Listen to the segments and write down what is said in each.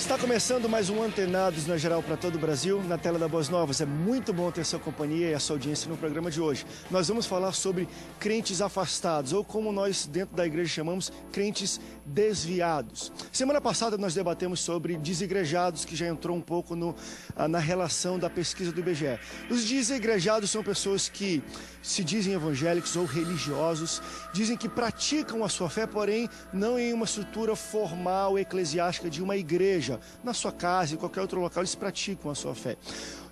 Está começando mais um Antenados na Geral para todo o Brasil, na tela da Boas Novas. É muito bom ter sua companhia e a sua audiência no programa de hoje. Nós vamos falar sobre crentes afastados, ou como nós dentro da igreja chamamos, crentes desviados. Semana passada nós debatemos sobre desigrejados, que já entrou um pouco na relação da pesquisa do IBGE. Os desigrejados são pessoas que se dizem evangélicos ou religiosos, dizem que praticam a sua fé, porém não em uma estrutura formal, eclesiástica de uma igreja. Na sua casa, em qualquer outro local, eles praticam a sua fé.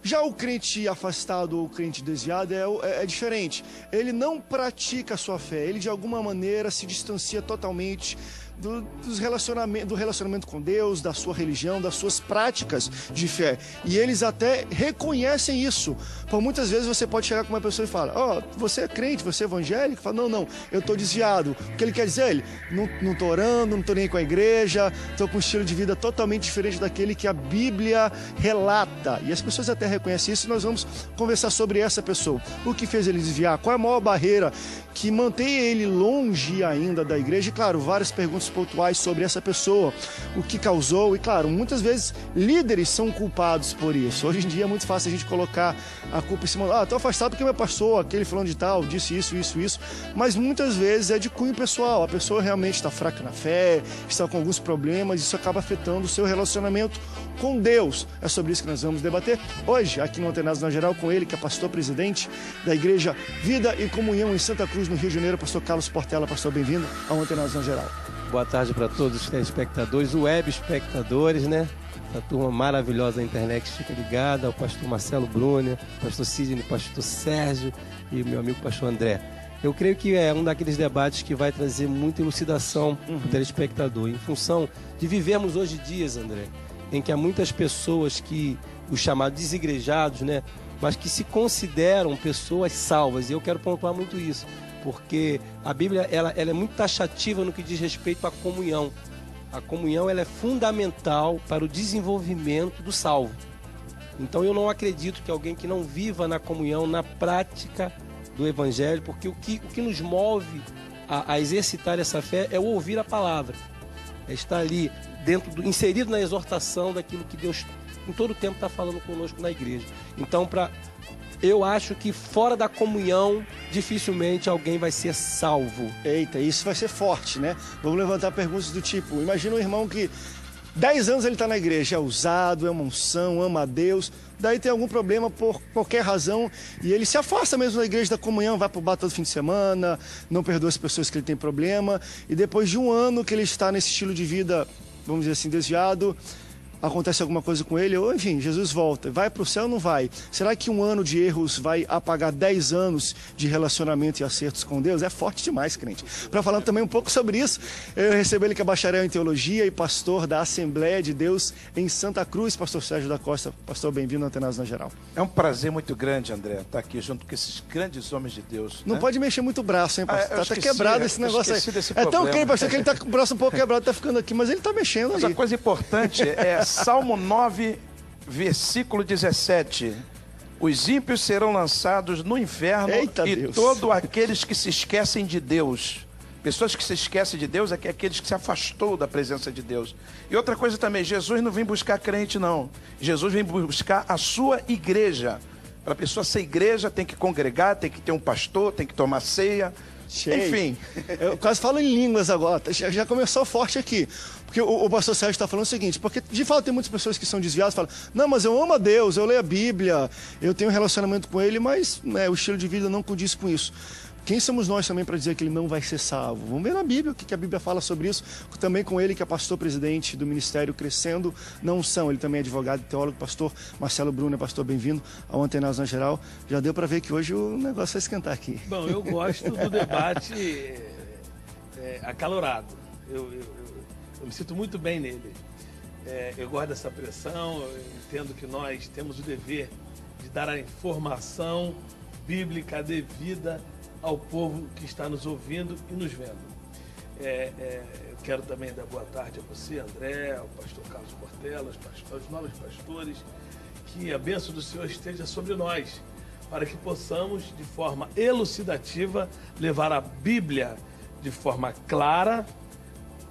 Já o crente afastado ou o crente desviado é diferente. Ele não pratica a sua fé, ele de alguma maneira se distancia totalmente do relacionamento com Deus, da sua religião, das suas práticas de fé. E eles até reconhecem isso. Por muitas vezes você pode chegar com uma pessoa e falar: você é crente, você é evangélico? Fala: não, eu estou desviado. O que ele quer dizer? Ele, não estou orando, não estou nem com a igreja, estou com um estilo de vida totalmente diferente daquele que a Bíblia relata. E as pessoas até reconhecem isso, e nós vamos conversar sobre essa pessoa. O que fez ele desviar? Qual é a maior barreira que mantém ele longe ainda da igreja? E claro, várias perguntas pontuais sobre essa pessoa, o que causou. E claro, muitas vezes líderes são culpados por isso. Hoje em dia é muito fácil a gente colocar a culpa em cima: estou afastado porque meu pastor, aquele fulano de tal, disse isso. Mas muitas vezes é de cunho pessoal. A pessoa realmente está fraca na fé, está com alguns problemas, e isso acaba afetando o seu relacionamento com Deus. É sobre isso que nós vamos debater hoje, aqui no Antenados na Geral, com ele, que é pastor-presidente da Igreja Vida e Comunhão em Santa Cruz, no Rio de Janeiro, pastor Carlos Portela. Pastor, bem-vindo ao Antenados na Geral. Boa tarde para todos os telespectadores, web espectadores, né? A turma maravilhosa da internet que fica ligada, ao pastor Marcelo Brunner, pastor Sidney, pastor Sérgio e meu amigo pastor André. Eu creio que é um daqueles debates que vai trazer muita elucidação para o telespectador, em função de vivermos hoje dias, André, em que há muitas pessoas que, os chamados desigrejados, né? Mas que se consideram pessoas salvas, e eu quero pontuar muito isso, porque a Bíblia ela é muito taxativa no que diz respeito à comunhão. A comunhão ela é fundamental para o desenvolvimento do salvo. Então eu não acredito que alguém que não viva na comunhão, na prática do Evangelho, porque o que nos move a exercitar essa fé é o ouvir a palavra, é estar ali inserido na exortação daquilo que Deus em todo o tempo está falando conosco na igreja. Então, eu acho que fora da comunhão, dificilmente alguém vai ser salvo. Eita, isso vai ser forte, né? Vamos levantar perguntas do tipo: imagina um irmão que 10 anos ele está na igreja, é usado, é uma unção, ama a Deus, daí tem algum problema por qualquer razão e ele se afasta mesmo da igreja, da comunhão, vai para o bar todo fim de semana, não perdoa as pessoas que ele tem problema, e depois de um ano que ele está nesse estilo de vida, vamos dizer assim, desviado, acontece alguma coisa com ele, ou enfim, Jesus volta, vai para o céu ou não vai? Será que um ano de erros vai apagar 10 anos de relacionamento e acertos com Deus? É forte demais, crente. Para falar também um pouco sobre isso, eu recebo ele que é bacharel em teologia e pastor da Assembleia de Deus em Santa Cruz, pastor Sérgio da Costa. Pastor, bem-vindo ao Antenados na Geral. É um prazer muito grande, André, estar aqui junto com esses grandes homens de Deus. Não pode mexer muito o braço, hein, pastor? Tá até quebrado esse negócio aí. É tão quente, pastor, que ele tá com o braço um pouco quebrado, tá ficando aqui, mas ele tá mexendo ali. Mas a coisa importante é Salmo 9, versículo 17. Os ímpios serão lançados no inferno. Eita, e Deus. todos aqueles que se esquecem de Deus. Pessoas que se esquecem de Deus é que aqueles que se afastou da presença de Deus. E outra coisa também, Jesus não vem buscar crente, não. Jesus vem buscar a sua igreja. Para a pessoa ser igreja, tem que congregar, tem que ter um pastor, tem que tomar ceia. Cheio. Enfim. Eu quase falo em línguas agora, já começou forte aqui. Porque o pastor Sérgio está falando o seguinte: porque de fato tem muitas pessoas que são desviadas e falam: não, mas eu amo a Deus, eu leio a Bíblia, eu tenho um relacionamento com Ele, mas o estilo de vida não condiz com isso. Quem somos nós também para dizer que ele não vai ser salvo? Vamos ver na Bíblia o que a Bíblia fala sobre isso. Também com ele, que é pastor-presidente do Ministério Crescendo na Unção. Ele também é advogado e teólogo, pastor Marcelo Brunner. Pastor, bem-vindo ao Antenados na Geral. Já deu para ver que hoje o negócio vai esquentar aqui. Bom, eu gosto do debate acalorado. Eu me sinto muito bem nele. Eu gosto dessa pressão, eu entendo que nós temos o dever de dar a informação bíblica devida ao povo que está nos ouvindo e nos vendo. Eu quero também dar boa tarde a você, André, ao pastor Carlos Portela, aos novos pastores, que a bênção do Senhor esteja sobre nós, para que possamos, de forma elucidativa, levar a Bíblia de forma clara,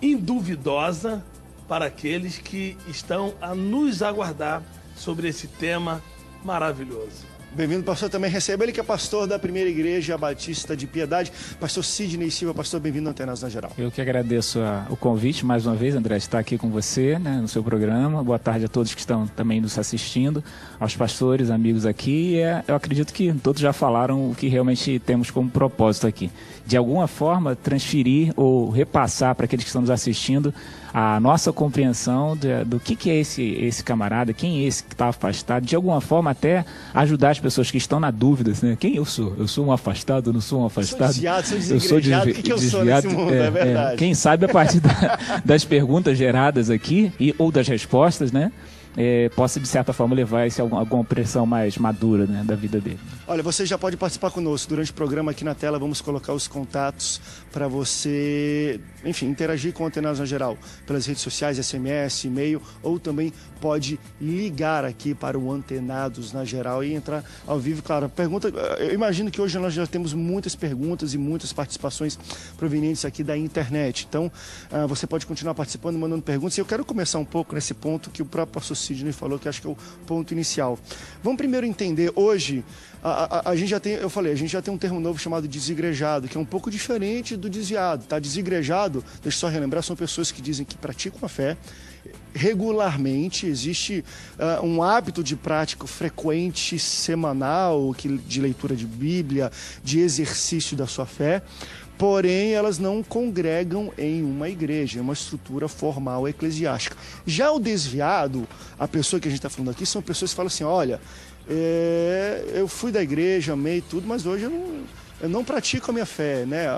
induvidosa, para aqueles que estão a nos aguardar sobre esse tema maravilhoso. Bem-vindo, pastor. Também recebe ele que é pastor da Primeira Igreja Batista de Piedade, pastor Sidney Silva. Pastor, bem-vindo ao Antenados na Geral. Eu que agradeço o convite mais uma vez, André, de estar aqui com você, né, no seu programa. Boa tarde a todos que estão também nos assistindo, aos pastores, amigos aqui. Eu acredito que todos já falaram o que realmente temos como propósito aqui. De alguma forma, transferir ou repassar para aqueles que estão nos assistindo a nossa compreensão do que é esse camarada, quem é esse que está afastado, de alguma forma até ajudar as pessoas que estão na dúvida, né? Quem eu sou? Eu sou um afastado, não sou um afastado? Sou desengrejado, o que eu sou nesse mundo, é verdade. Quem sabe a partir das perguntas geradas aqui, ou das respostas, né? Possa, de certa forma, levar a alguma pressão mais madura, né, da vida dele. Olha, você já pode participar conosco. Durante o programa aqui na tela, vamos colocar os contatos para você, enfim, interagir com o Antenados na Geral, pelas redes sociais, SMS, e-mail, ou também pode ligar aqui para o Antenados na Geral e entrar ao vivo. Claro, pergunta, eu imagino que hoje nós já temos muitas perguntas e muitas participações provenientes aqui da internet. Então, você pode continuar participando, mandando perguntas. E eu quero começar um pouco nesse ponto que o próprio pastor Sidney falou, que acho que é o ponto inicial. Vamos primeiro entender, hoje, a gente já tem, eu falei, a gente já tem um termo novo chamado desigrejado, que é um pouco diferente do desviado, tá? Desigrejado, deixa eu só relembrar, são pessoas que dizem que praticam a fé regularmente, existe um hábito de prática frequente, semanal, de leitura de Bíblia, de exercício da sua fé, porém elas não congregam em uma igreja, em uma estrutura formal eclesiástica. Já o desviado, a pessoa que a gente está falando aqui, são pessoas que falam assim, olha, eu fui da igreja, amei tudo, mas hoje eu não pratico a minha fé, né?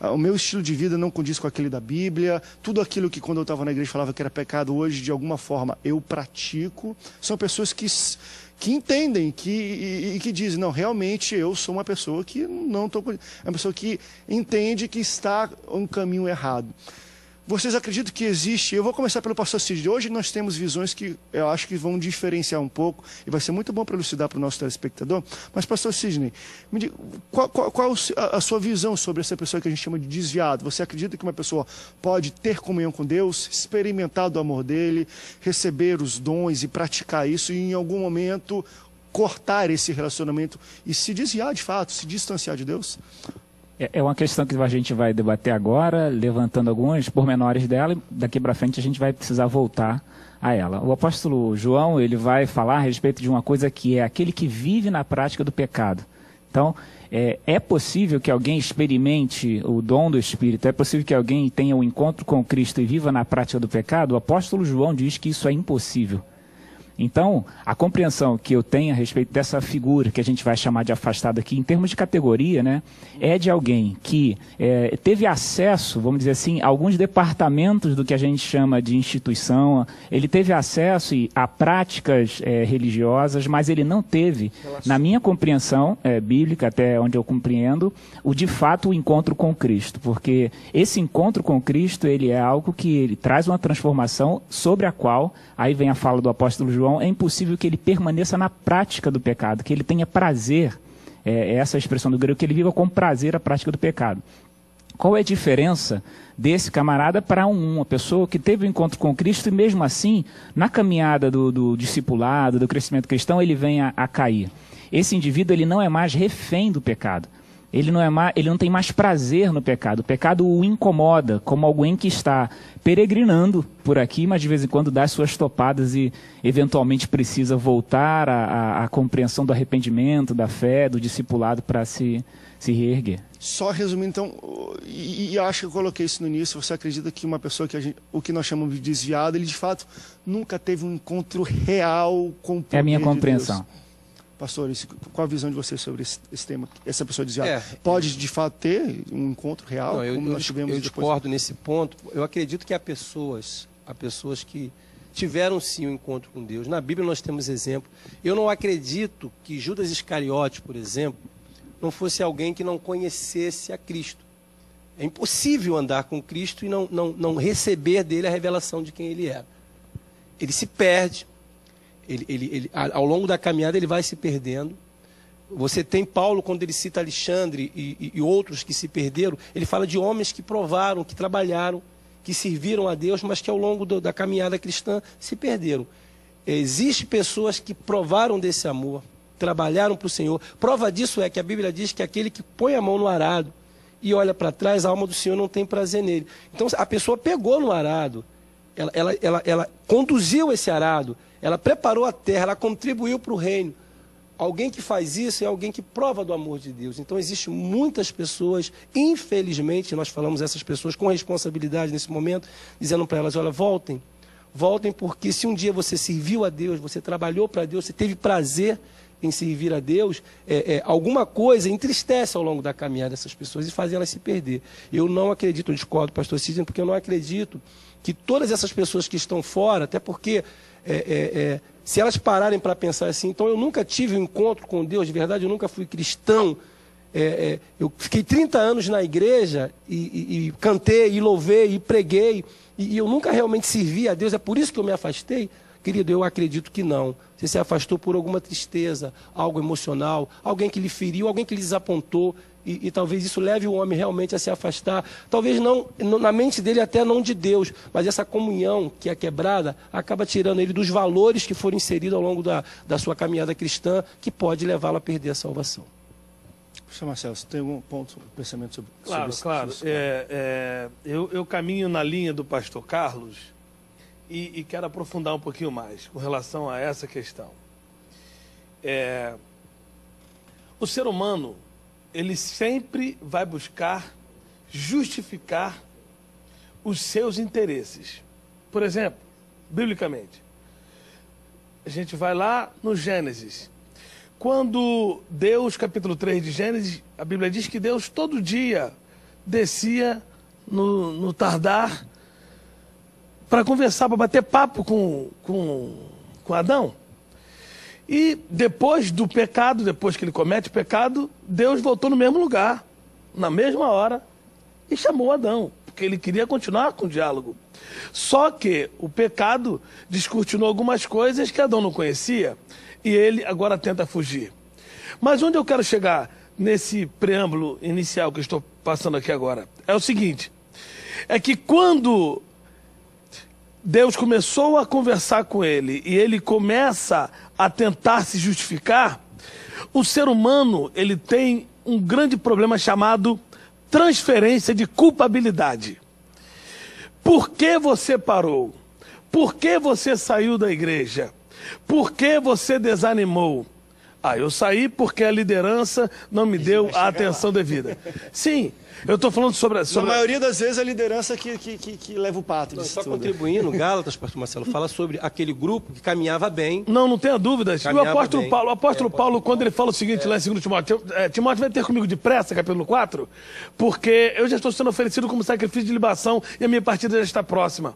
O meu estilo de vida não condiz com aquele da Bíblia. Tudo aquilo que quando eu estava na igreja falava que era pecado, hoje de alguma forma eu pratico. São pessoas que entendem e que dizem, não, realmente eu sou uma pessoa que não estou... É uma pessoa que entende que está em um caminho errado. Vocês acreditam que existe... Eu vou começar pelo pastor Sidney. Hoje nós temos visões que eu acho que vão diferenciar um pouco e vai ser muito bom para elucidar para o nosso telespectador. Mas, pastor Sidney, me diga, qual a sua visão sobre essa pessoa que a gente chama de desviado? Você acredita que uma pessoa pode ter comunhão com Deus, experimentar do amor dele, receber os dons e praticar isso e em algum momento cortar esse relacionamento e se desviar de fato, se distanciar de Deus? É uma questão que a gente vai debater agora, levantando alguns pormenores dela, e daqui para frente a gente vai precisar voltar a ela. O apóstolo João, ele vai falar a respeito de uma coisa que é aquele que vive na prática do pecado. Então, é possível que alguém experimente o dom do Espírito, é possível que alguém tenha um encontro com Cristo e viva na prática do pecado? O apóstolo João diz que isso é impossível. Então, a compreensão que eu tenho a respeito dessa figura que a gente vai chamar de afastado aqui, em termos de categoria, né, é de alguém que teve acesso, vamos dizer assim, a alguns departamentos do que a gente chama de instituição, ele teve acesso a práticas religiosas, mas ele não teve, na minha compreensão bíblica, até onde eu compreendo, de fato o encontro com Cristo, porque esse encontro com Cristo, ele é algo que ele traz uma transformação sobre a qual, aí vem a fala do apóstolo João, é impossível que ele permaneça na prática do pecado, que ele tenha prazer, essa expressão do grego, que ele viva com prazer a prática do pecado. Qual é a diferença desse camarada para uma pessoa que teve um encontro com Cristo e mesmo assim, na caminhada do discipulado, do crescimento cristão, ele vem a cair? Esse indivíduo, ele não é mais refém do pecado. Ele não tem mais prazer no pecado. O pecado o incomoda, como alguém que está peregrinando por aqui, mas de vez em quando dá as suas topadas e eventualmente precisa voltar à compreensão do arrependimento, da fé, do discipulado para se reerguer. Só resumindo, então, e acho que eu coloquei isso no início, você acredita que uma pessoa o que nós chamamos de desviado, ele de fato nunca teve um encontro real com o poder de Deus? É a minha compreensão. Pastores, qual a visão de vocês sobre esse tema? Essa pessoa desviada pode, de fato, ter um encontro real? Não, eu discordo nesse ponto. Eu acredito que há pessoas que tiveram sim um encontro com Deus. Na Bíblia nós temos exemplo. Eu não acredito que Judas Iscariote, por exemplo, não fosse alguém que não conhecesse a Cristo. É impossível andar com Cristo e não receber dele a revelação de quem ele era. Ele se perde. Ao longo da caminhada ele vai se perdendo. Você tem Paulo, quando ele cita Alexandre e outros que se perderam, ele fala de homens que provaram, que trabalharam, que serviram a Deus, mas que ao longo da caminhada cristã se perderam. Existem pessoas que provaram desse amor, trabalharam para o Senhor. Prova disso é que a Bíblia diz que aquele que põe a mão no arado e olha para trás, a alma do Senhor não tem prazer nele. Então a pessoa pegou no arado, ela conduziu esse arado, ela preparou a terra, ela contribuiu para o reino. Alguém que faz isso é alguém que prova do amor de Deus. Então existem muitas pessoas, infelizmente, nós falamos essas pessoas com responsabilidade nesse momento, dizendo para elas, olha, voltem porque se um dia você serviu a Deus, você trabalhou para Deus, você teve prazer em servir a Deus, alguma coisa entristece ao longo da caminhada dessas pessoas e faz elas se perder. Eu não acredito, eu discordo do pastor Sidney, porque eu não acredito que todas essas pessoas que estão fora, até porque se elas pararem para pensar assim, então eu nunca tive um encontro com Deus, de verdade, eu nunca fui cristão, eu fiquei 30 anos na igreja e cantei, e louvei, e preguei, e eu nunca realmente servi a Deus, é por isso que eu me afastei. Querido, eu acredito que não. Você se afastou por alguma tristeza, algo emocional, alguém que lhe feriu, alguém que lhe desapontou, e talvez isso leve o homem realmente a se afastar. Talvez não, na mente dele até não de Deus, mas essa comunhão que é quebrada acaba tirando ele dos valores que foram inseridos ao longo da sua caminhada cristã, que pode levá-lo a perder a salvação. Professor Marcelo, você tem algum ponto, pensamento sobre isso? Claro. Eu caminho na linha do pastor Carlos e quero aprofundar um pouquinho mais com relação a essa questão. O ser humano, ele sempre vai buscar justificar os seus interesses. Por exemplo, biblicamente, a gente vai lá no Gênesis. Quando Deus, capítulo 3 de Gênesis, a Bíblia diz que Deus todo dia descia no tardar para conversar, para bater papo com Adão. E depois do pecado, depois que ele comete o pecado, Deus voltou no mesmo lugar, na mesma hora, e chamou Adão, porque ele queria continuar com o diálogo. Só que o pecado descortinou algumas coisas que Adão não conhecia, e ele agora tenta fugir. Mas onde eu quero chegar nesse preâmbulo inicial que eu estou passando aqui agora, é o seguinte, é que quando Deus começou a conversar com ele e ele começa a tentar se justificar, o ser humano, ele tem um grande problema chamado transferência de culpabilidade. Por que você parou? Por que você saiu da igreja? Por que você desanimou? Eu saí porque a liderança não me deu a atenção devida. Sim, eu estou falando sobre... Na maioria das vezes a liderança que leva o pato. Só contribuindo, Gálatas, pastor Marcelo, fala sobre aquele grupo que caminhava bem. Não tenha dúvidas. O apóstolo Paulo, quando ele fala o seguinte lá em 2 Timóteo, Timóteo vai ter comigo depressa, capítulo 4, porque eu já estou sendo oferecido como sacrifício de libação e a minha partida já está próxima.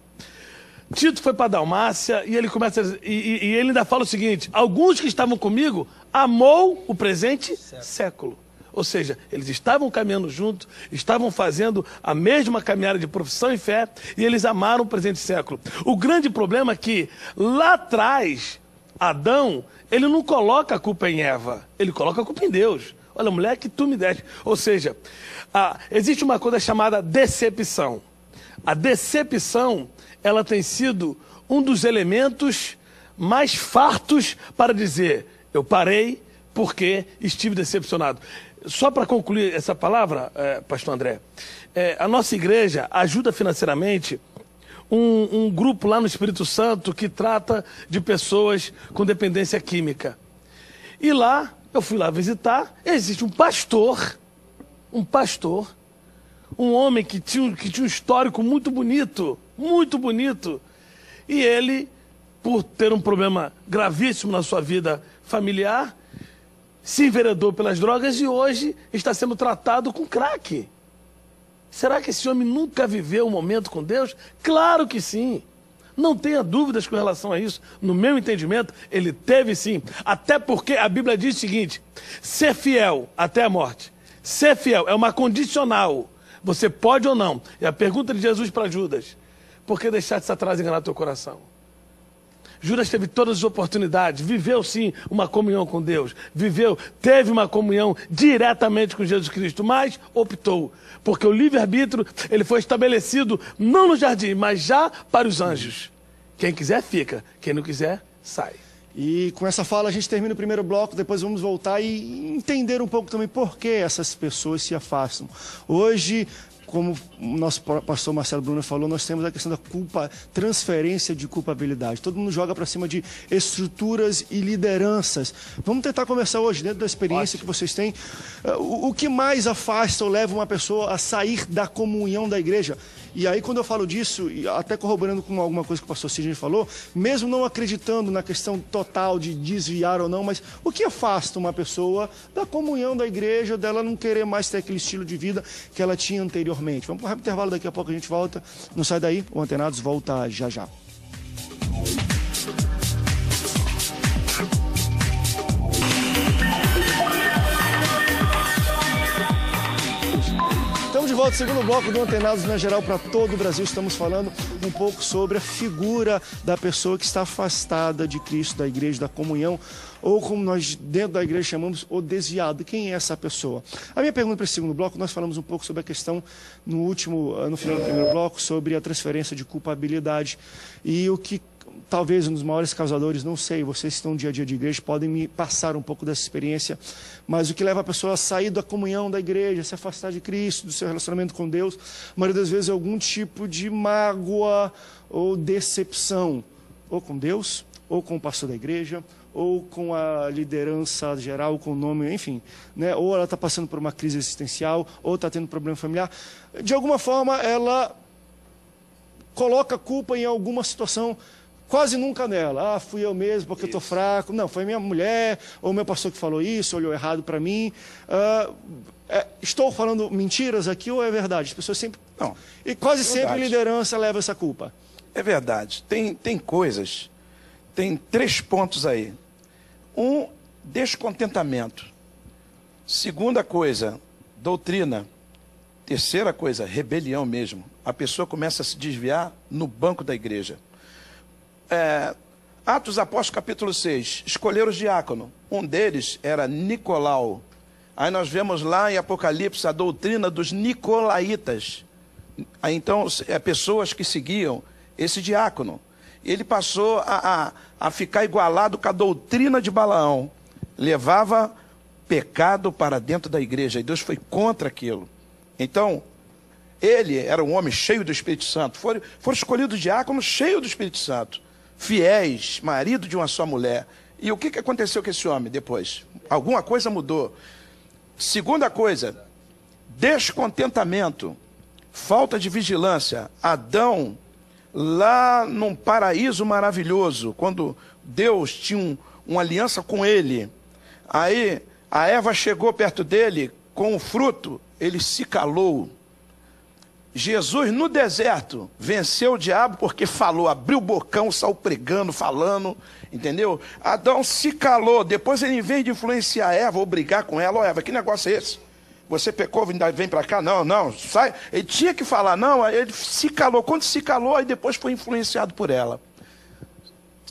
Tito foi para Dalmácia e ele começa e ele ainda fala o seguinte: alguns que estavam comigo amou o presente século. Ou seja, eles estavam caminhando juntos, estavam fazendo a mesma caminhada de profissão e fé, e eles amaram o presente século. O grande problema é que lá atrás, Adão, ele não coloca a culpa em Eva, ele coloca a culpa em Deus. Olha, mulher que tu me deste. Ou seja, existe uma coisa chamada decepção. A decepção, ela tem sido um dos elementos mais fartos para dizer, eu parei porque estive decepcionado. Só para concluir essa palavra, pastor André, a nossa igreja ajuda financeiramente um grupo lá no Espírito Santo que trata de pessoas com dependência química. E lá, eu fui lá visitar, existe um pastor, um homem que tinha um histórico muito bonito, e ele, por ter um problema gravíssimo na sua vida familiar, se enveredou pelas drogas e hoje está sendo tratado com crack. Será que esse homem nunca viveu um momento com Deus? Claro que sim. Não tenha dúvidas com relação a isso. No meu entendimento, ele teve sim. Até porque a Bíblia diz o seguinte: ser fiel até a morte. Ser fiel é uma condicional. Você pode ou não. E a pergunta de Jesus para Judas: por que deixaste Satanás enganar teu coração? Judas teve todas as oportunidades, viveu sim uma comunhão com Deus, teve uma comunhão diretamente com Jesus Cristo, mas optou, porque o livre-arbítrio ele foi estabelecido não no jardim, mas já para os anjos. Quem quiser fica, quem não quiser sai. E com essa fala a gente termina o primeiro bloco, depois vamos voltar e entender um pouco também por que essas pessoas se afastam. Hoje, como o nosso pastor Marcelo Bruno falou, nós temos a questão da transferência de culpabilidade. Todo mundo joga para cima de estruturas e lideranças. Vamos tentar conversar hoje, dentro da experiência que vocês têm, o que mais afasta ou leva uma pessoa a sair da comunhão da igreja. E aí, quando eu falo disso, e até corroborando com alguma coisa que o pastor Sidney falou, mesmo não acreditando na questão total de desviar ou não, mas o que afasta uma pessoa da comunhão da igreja, dela não querer mais ter aquele estilo de vida que ela tinha anteriormente? Vamos para um rápido intervalo, daqui a pouco a gente volta. Não sai daí, o Antenados volta já já. Estamos de volta, segundo bloco do Antenados na geral para todo o Brasil. Estamos falando um pouco sobre a figura da pessoa que está afastada de Cristo, da igreja, da comunhão, ou como nós dentro da igreja chamamos, o desviado. Quem é essa pessoa? A minha pergunta para esse segundo bloco, nós falamos um pouco sobre a questão no final do primeiro bloco, sobre a transferência de culpabilidade e o que talvez um dos maiores causadores, não sei, vocês que estão no dia a dia de igreja podem me passar um pouco dessa experiência, mas o que leva a pessoa a sair da comunhão da igreja, se afastar de Cristo, do seu relacionamento com Deus, a maioria das vezes é algum tipo de mágoa ou decepção, ou com Deus, ou com o pastor da igreja, ou com a liderança geral, com o nome, enfim, né? Ou ela está passando por uma crise existencial, ou está tendo problema familiar. De alguma forma, ela coloca a culpa em alguma situação, quase nunca nela. Ah, fui eu mesmo porque eu estou fraco. Não, foi minha mulher, ou meu pastor que falou isso, olhou errado para mim. Estou falando mentiras aqui ou é verdade? As pessoas sempre... Não. E quase sempre a liderança leva essa culpa. É verdade. Tem coisas, tem 3 pontos aí. Um, descontentamento. Segunda coisa, doutrina. Terceira coisa, rebelião mesmo. A pessoa começa a se desviar no banco da igreja. Atos Apóstolos capítulo 6, escolheram os diáconos. Um deles era Nicolau. Aí nós vemos lá em Apocalipse a doutrina dos nicolaítas. Aí então, pessoas que seguiam esse diácono. Ele passou a ficar igualado com a doutrina de Balaão. Levava pecado para dentro da igreja. E Deus foi contra aquilo. Então, ele era um homem cheio do Espírito Santo. Foram escolhidos diáconos cheios do Espírito Santo. Fiéis, marido de uma só mulher. E o que aconteceu com esse homem depois? Alguma coisa mudou. Segunda coisa, descontentamento, falta de vigilância. Adão, lá num paraíso maravilhoso, quando Deus tinha uma aliança com ele, aí a Eva chegou perto dele com o fruto, ele se calou. Jesus no deserto venceu o diabo porque falou, abriu o bocão, saiu pregando, falando, entendeu? Adão se calou, depois ele, em vez de influenciar Eva ou brigar com ela, ó Eva, que negócio é esse? Você pecou, vem para cá? Não, sai. Ele tinha que falar, não, aí ele se calou. Quando se calou, aí depois foi influenciado por ela.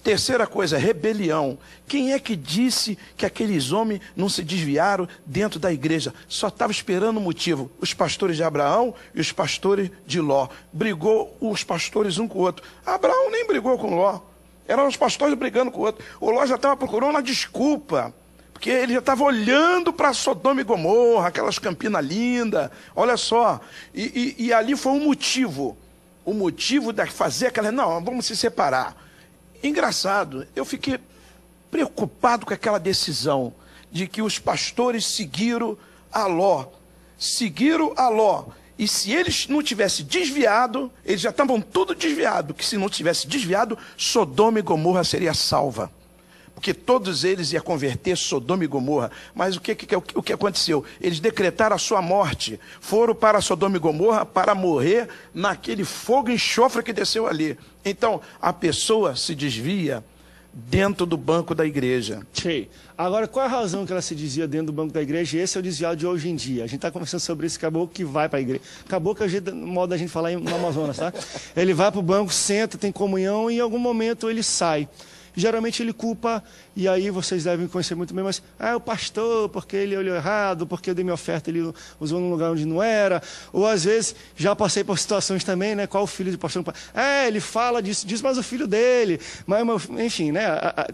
Terceira coisa, rebelião. Quem é que disse que aqueles homens não se desviaram dentro da igreja? Só estava esperando o motivo. Os pastores de Abraão e os pastores de Ló. Brigou os pastores um com o outro. Abraão nem brigou com Ló. Eram os pastores brigando com o outro. O Ló já estava procurando uma desculpa. Porque ele já estava olhando para Sodoma e Gomorra, aquelas campinas lindas. Olha só. E ali foi um motivo. O motivo de fazer aquela... Não, vamos se separar. Engraçado, eu fiquei preocupado com aquela decisão de que os pastores seguiram a Ló. Seguiram a Ló. E se eles não tivessem desviado, eles já estavam tudo desviado. Que se não tivesse desviado, Sodoma e Gomorra seria salva. Porque todos eles iam converter Sodoma e Gomorra. Mas o que aconteceu? Eles decretaram a sua morte. Foram para Sodoma e Gomorra para morrer naquele fogo e enxofre que desceu ali. Então, a pessoa se desvia dentro do banco da igreja. Sei. Agora, qual é a razão que ela se desvia dentro do banco da igreja? Esse é o desviado de hoje em dia. A gente está conversando sobre esse caboclo que vai para a igreja. Caboclo é o modo da gente falar no Amazonas, tá? Ele vai para o banco, senta, tem comunhão e em algum momento ele sai. geralmente ele culpa, e aí vocês devem conhecer muito bem, mas o pastor, porque ele olhou errado, porque eu dei minha oferta, ele usou num lugar onde não era, ou às vezes, já passei por situações também, né, qual o filho do pastor? Ele fala disso, mas o filho dele, mas enfim, né,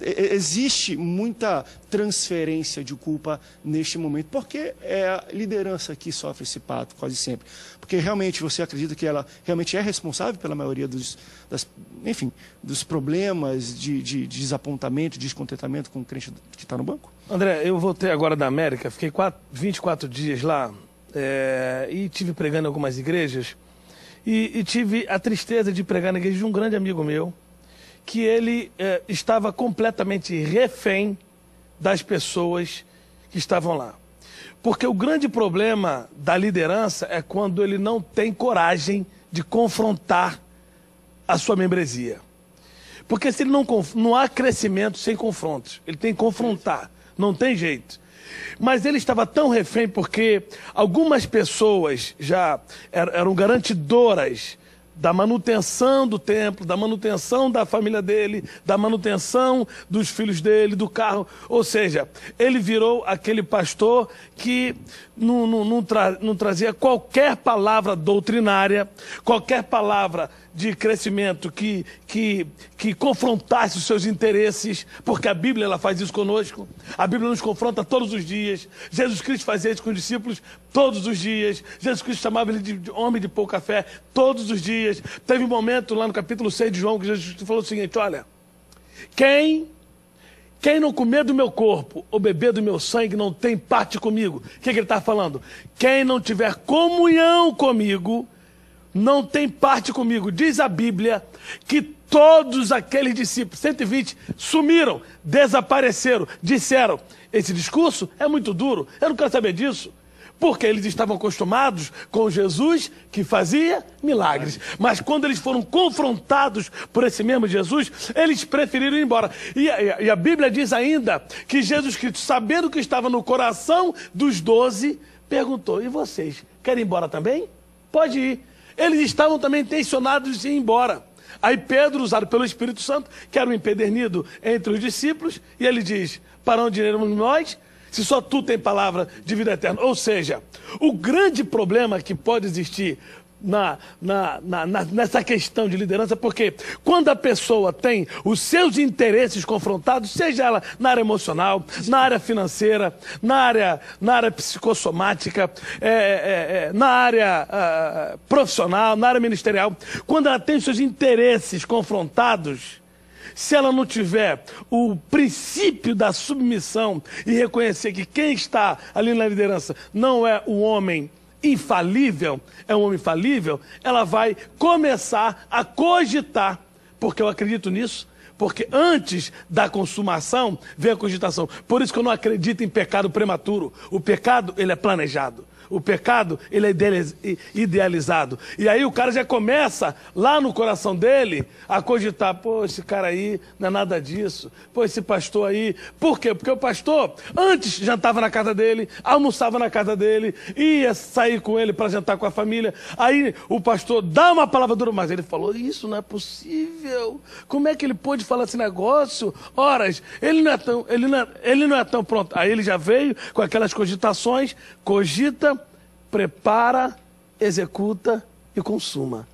existe muita transferência de culpa neste momento, porque é a liderança que sofre esse pato quase sempre, porque realmente você acredita que ela realmente é responsável pela maioria dos problemas de desapontamento, descontentamento com o crente que está no banco? André, eu voltei agora da América, fiquei 24 dias lá e tive pregando em algumas igrejas e tive a tristeza de pregar na igreja de um grande amigo meu, que ele estava completamente refém das pessoas que estavam lá. Porque o grande problema da liderança é quando ele não tem coragem de confrontar a sua membresia. Porque se ele não há crescimento sem confrontos. Ele tem que confrontar, não tem jeito. Mas ele estava tão refém porque algumas pessoas já eram garantidoras da manutenção do templo, da manutenção da família dele, da manutenção dos filhos dele, do carro. Ou seja, ele virou aquele pastor que não trazia qualquer palavra doutrinária, qualquer palavra de crescimento que confrontasse os seus interesses, porque a Bíblia ela faz isso conosco. A Bíblia nos confronta todos os dias. Jesus Cristo fazia isso com os discípulos todos os dias. Jesus Cristo chamava ele de homem de pouca fé todos os dias. Teve um momento lá no capítulo 6 de João que Jesus falou o seguinte: olha, quem não comer do meu corpo ou beber do meu sangue não tem parte comigo. O que ele está falando? Quem não tiver comunhão comigo não tem parte comigo. Diz a Bíblia que todos aqueles discípulos, 120, sumiram, desapareceram, disseram: esse discurso é muito duro, eu não quero saber disso. Porque eles estavam acostumados com Jesus que fazia milagres. Mas quando eles foram confrontados por esse mesmo Jesus, eles preferiram ir embora. E a Bíblia diz ainda que Jesus Cristo, sabendo que estava no coração dos 12, perguntou: e vocês, querem ir embora também? Pode ir. Eles estavam também intencionados de ir embora. Aí Pedro, usado pelo Espírito Santo, que era um empedernido entre os discípulos, e ele diz: para onde iremos nós, se só tu tem palavra de vida eterna? Ou seja, o grande problema que pode existir nessa questão de liderança, porque quando a pessoa tem os seus interesses confrontados, seja ela na área emocional, na área financeira, na área psicossomática, na área profissional, na área ministerial, quando ela tem os seus interesses confrontados, se ela não tiver o princípio da submissão e reconhecer que quem está ali na liderança não é um homem infalível, é um homem falível, ela vai começar a cogitar, porque eu acredito nisso, porque antes da consumação vem a cogitação. Por isso que eu não acredito em pecado prematuro. O pecado, ele é planejado. O pecado, ele é idealizado. E aí o cara já começa, lá no coração dele, a cogitar: pô, esse cara aí não é nada disso. Pô, esse pastor aí... Por quê? Porque o pastor, antes, jantava na casa dele, almoçava na casa dele, ia sair com ele para jantar com a família. Aí o pastor dá uma palavra dura, mas ele falou: isso não é possível. Como é que ele pôde falar esse negócio? Horas, ele não é tão pronto. Aí ele já veio com aquelas cogitações, cogita, prepara, executa e consuma.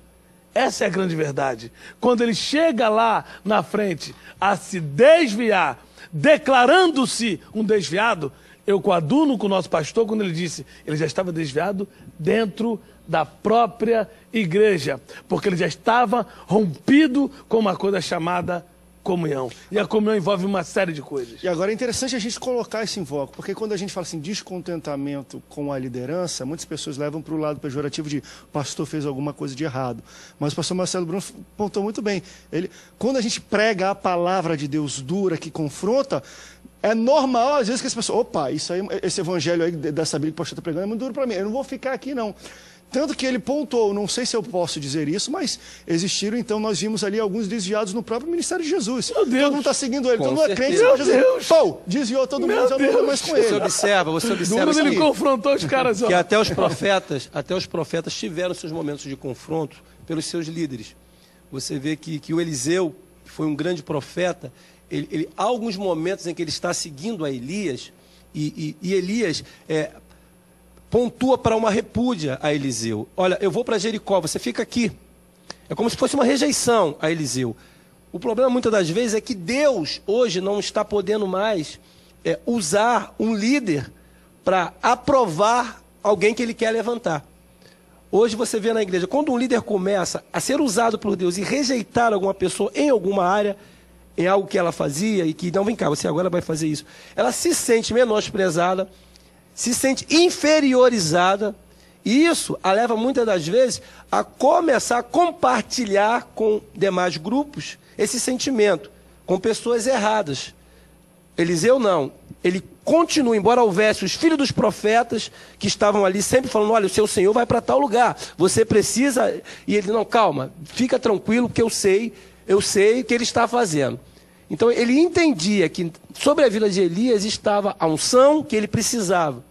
Essa é a grande verdade. Quando ele chega lá na frente a se desviar, declarando-se um desviado, eu coaduno com o nosso pastor quando ele disse: ele já estava desviado dentro da própria igreja, porque ele já estava rompido com uma coisa chamada comunhão. E a comunhão envolve uma série de coisas. E agora é interessante a gente colocar isso em foco, porque quando a gente fala assim, descontentamento com a liderança, muitas pessoas levam para o lado pejorativo de o pastor fez alguma coisa de errado. Mas o pastor Marcelo Bruno pontuou muito bem. Quando a gente prega a palavra de Deus dura, que confronta, é normal, às vezes, que as pessoas... Opa, esse evangelho aí dessa Bíblia que o pastor está pregando é muito duro para mim. Eu não vou ficar aqui, não. Tanto que ele pontuou, não sei se eu posso dizer isso, mas existiram, então, nós vimos ali alguns desviados no próprio ministério de Jesus. Meu Deus! Todo mundo está seguindo ele, todo mundo é crente. Meu Deus! Pô, desviou todo mundo, já não anda mais com ele. Você observa quando ele confrontou os caras... que até os profetas tiveram seus momentos de confronto pelos seus líderes. Você vê que o Eliseu, que foi um grande profeta, há alguns momentos em que ele está seguindo a Elias, e Elias pontua para uma repúdia a Eliseu. Olha, eu vou para Jericó, você fica aqui. É como se fosse uma rejeição a Eliseu. O problema, muitas das vezes, é que Deus, hoje, não está podendo mais usar um líder para aprovar alguém que ele quer levantar. Hoje você vê na igreja, quando um líder começa a ser usado por Deus e rejeitar alguma pessoa em alguma área, em algo que ela fazia, e que, não, vem cá, você agora vai fazer isso. Ela se sente menosprezada, se sente inferiorizada, e isso a leva muitas das vezes a começar a compartilhar com demais grupos esse sentimento, com pessoas erradas. Eliseu não, ele continua, embora houvesse os filhos dos profetas que estavam ali sempre falando, olha, o seu Senhor vai para tal lugar, você precisa, e ele, não, calma, fica tranquilo, porque eu sei o que ele está fazendo. Então ele entendia que sobre a vida de Elias estava a unção que ele precisava,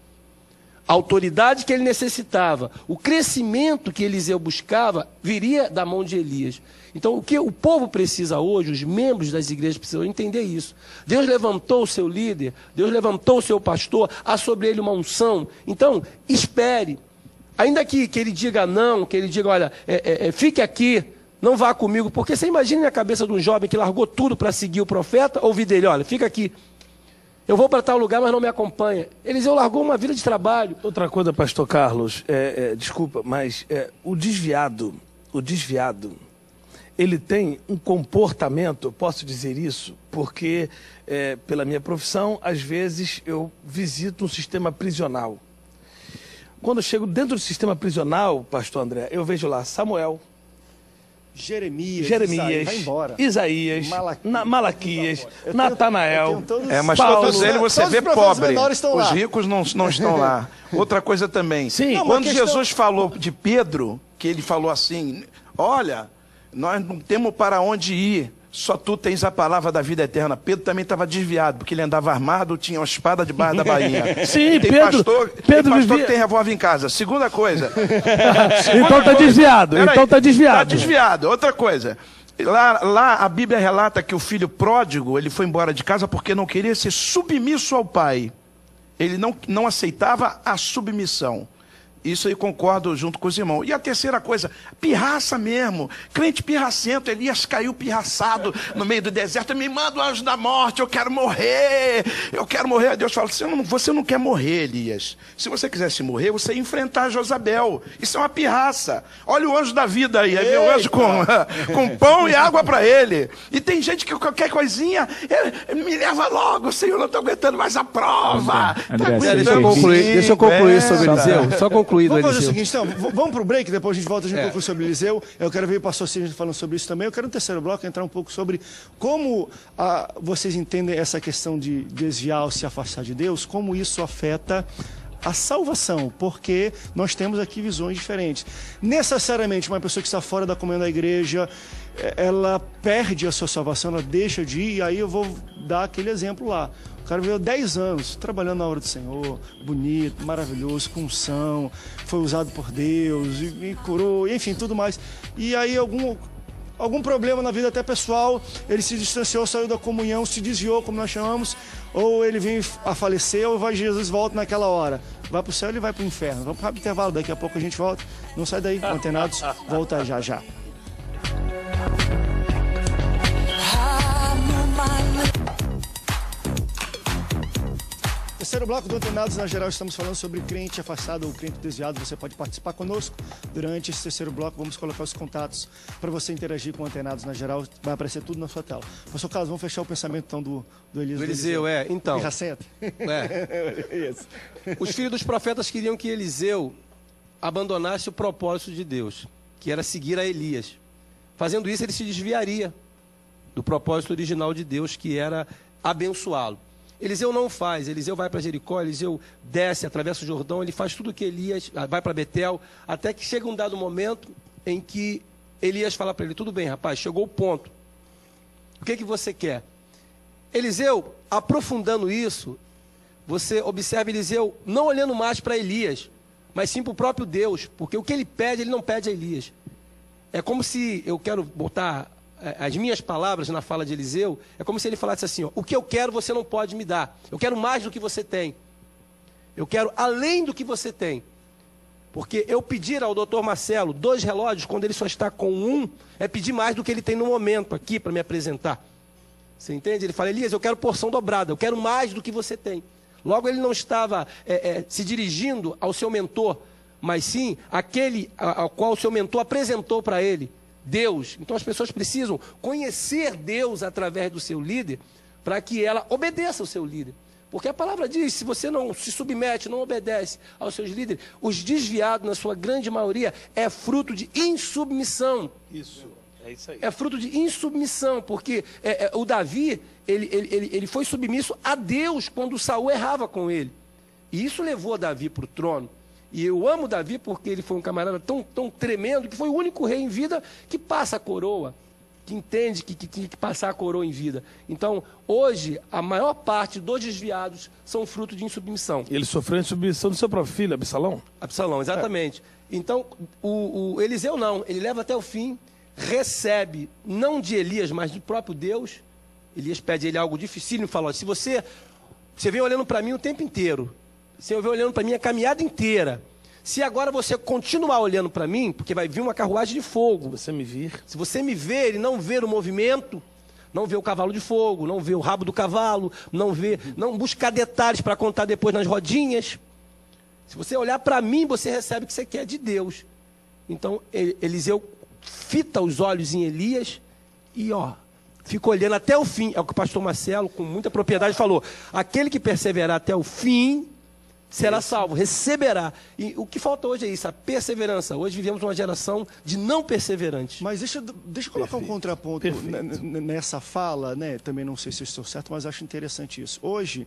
a autoridade que ele necessitava, o crescimento que Eliseu buscava viria da mão de Elias. Então o que o povo precisa hoje, os membros das igrejas precisam entender isso. Deus levantou o seu líder, Deus levantou o seu pastor, há sobre ele uma unção. Então espere, ainda que ele diga não, que ele diga, olha, fique aqui, não vá comigo, porque você imagina na cabeça de um jovem que largou tudo para seguir o profeta, ouvir dele, olha, fica aqui, eu vou para tal lugar, mas não me acompanha. Eliseu largou uma vida de trabalho. Outra coisa, pastor Carlos, desculpa, mas o desviado, ele tem um comportamento, eu posso dizer isso, porque pela minha profissão, às vezes eu visito um sistema prisional. Quando eu chego dentro do sistema prisional, pastor André, eu vejo lá Samuel, Jeremias, vai embora. Isaías, Malaquias, Natanael, mas Paulo, todos eles você vê pobre, os ricos não estão lá. Outra coisa também, sim, quando Jesus falou de Pedro, que ele falou assim, olha, nós não temos para onde ir, só tu tens a palavra da vida eterna. Pedro também estava desviado, porque ele andava armado, tinha uma espada debaixo da bainha. Sim, tem Pedro pastor vivia... que tem revólver em casa. Segunda coisa. Então está desviado. Então está desviado. Está desviado. Outra coisa. Lá a Bíblia relata que o filho pródigo, ele foi embora de casa porque não queria ser submisso ao pai. Ele não aceitava a submissão. Isso aí concordo junto com os irmãos. E a terceira coisa, pirraça mesmo. Crente pirracento, Elias caiu pirraçado no meio do deserto. Me manda o anjo da morte, eu quero morrer. Eu quero morrer. Deus fala, você não quer morrer, Elias. Se você quisesse morrer, você ia enfrentar Josabel. Isso é uma pirraça. Olha o anjo da vida aí. Aí vem o anjo com pão e água para ele. E tem gente que qualquer coisinha, me leva logo, Senhor, não estou aguentando mais a prova. André, deixa eu concluir sobre Eliseu. Só concluir. Vamos fazer o seguinte, então, vamos para o break, depois a gente volta, a gente conclui sobre Eliseu. Eu quero ver o pastor Cid falando sobre isso também. Eu quero no terceiro bloco entrar um pouco sobre como vocês entendem essa questão de desviar ou se afastar de Deus, como isso afeta a salvação, porque nós temos aqui visões diferentes. Necessariamente, uma pessoa que está fora da comunhão da igreja, ela perde a sua salvação, ela deixa de ir, e aí eu vou dar aquele exemplo lá. O cara viveu 10 anos trabalhando na obra do Senhor, bonito, maravilhoso, com unção, foi usado por Deus, e curou, enfim, tudo mais. E aí algum problema na vida até pessoal, ele se distanciou, saiu da comunhão, se desviou, como nós chamamos, ou ele vem a falecer, ou Jesus volta naquela hora. Vai para o céu, ele vai para o inferno. Vamos para o intervalo, daqui a pouco a gente volta. Não sai daí, antenados, volta já já. Terceiro bloco do Antenados na Geral, estamos falando sobre crente afastado ou crente desviado. Você pode participar conosco. Durante esse terceiro bloco, vamos colocar os contatos para você interagir com o Antenados na Geral. Vai aparecer tudo na sua tela. Pastor Carlos, vamos fechar o pensamento então do Eliseu. Então. Isso. Os filhos dos profetas queriam que Eliseu abandonasse o propósito de Deus, que era seguir a Elias. Fazendo isso, ele se desviaria do propósito original de Deus, que era abençoá-lo. Eliseu não faz, Eliseu vai para Jericó, Eliseu desce, atravessa o Jordão, ele faz tudo o que Elias, vai para Betel, até que chega um dado momento em que Elias fala para ele, tudo bem, rapaz, chegou o ponto, o que você quer? Eliseu, aprofundando isso, você observa Eliseu não olhando mais para Elias, mas sim para o próprio Deus, porque o que ele pede, ele não pede a Elias. É como se, eu quero botar as minhas palavras na fala de Eliseu, é como se ele falasse assim, ó, o que eu quero você não pode me dar. Eu quero mais do que você tem. Eu quero além do que você tem. Porque eu pedir ao doutor Marcelo 2 relógios, quando ele só está com 1, é pedir mais do que ele tem no momento aqui para me apresentar. Você entende? Ele fala, Elias, eu quero porção dobrada, eu quero mais do que você tem. Logo, ele não estava se dirigindo ao seu mentor, mas sim aquele ao qual o seu mentor apresentou para ele, Deus. Então, as pessoas precisam conhecer Deus através do seu líder, para que ela obedeça ao seu líder. Porque a palavra diz, se você não se submete, não obedece aos seus líderes, os desviados, na sua grande maioria, é fruto de insubmissão. Isso, é isso aí. É fruto de insubmissão, porque o Davi, ele foi submisso a Deus quando Saul errava com ele. E isso levou Davi para o trono. E eu amo Davi porque ele foi um camarada tão tremendo, que foi o único rei em vida que passa a coroa, que entende que tinha que passar a coroa em vida. Então, hoje, a maior parte dos desviados são fruto de insubmissão. Ele sofreu insubmissão do seu próprio filho, Absalão? Absalão, exatamente. Então, o Eliseu não, ele leva até o fim, recebe, não de Elias, mas do próprio Deus. Elias pede a ele algo dificílimo e fala, se você vem olhando para mim o tempo inteiro, você vem olhando para mim a caminhada inteira, se agora você continuar olhando para mim, porque vai vir uma carruagem de fogo. Você me vir. Se você me ver e não ver o movimento, não ver o cavalo de fogo, não ver o rabo do cavalo, não buscar detalhes para contar depois nas rodinhas. Se você olhar para mim, você recebe o que você quer de Deus. Então, Eliseu fita os olhos em Elias e, fica olhando até o fim. É o que o pastor Marcelo, com muita propriedade, falou. Aquele que perseverar até o fim será salvo, receberá. E o que falta hoje é isso, a perseverança. Hoje vivemos uma geração de não perseverantes. Mas deixa eu colocar um contraponto nessa fala, né? Também não sei se eu estou certo, mas acho interessante isso. Hoje,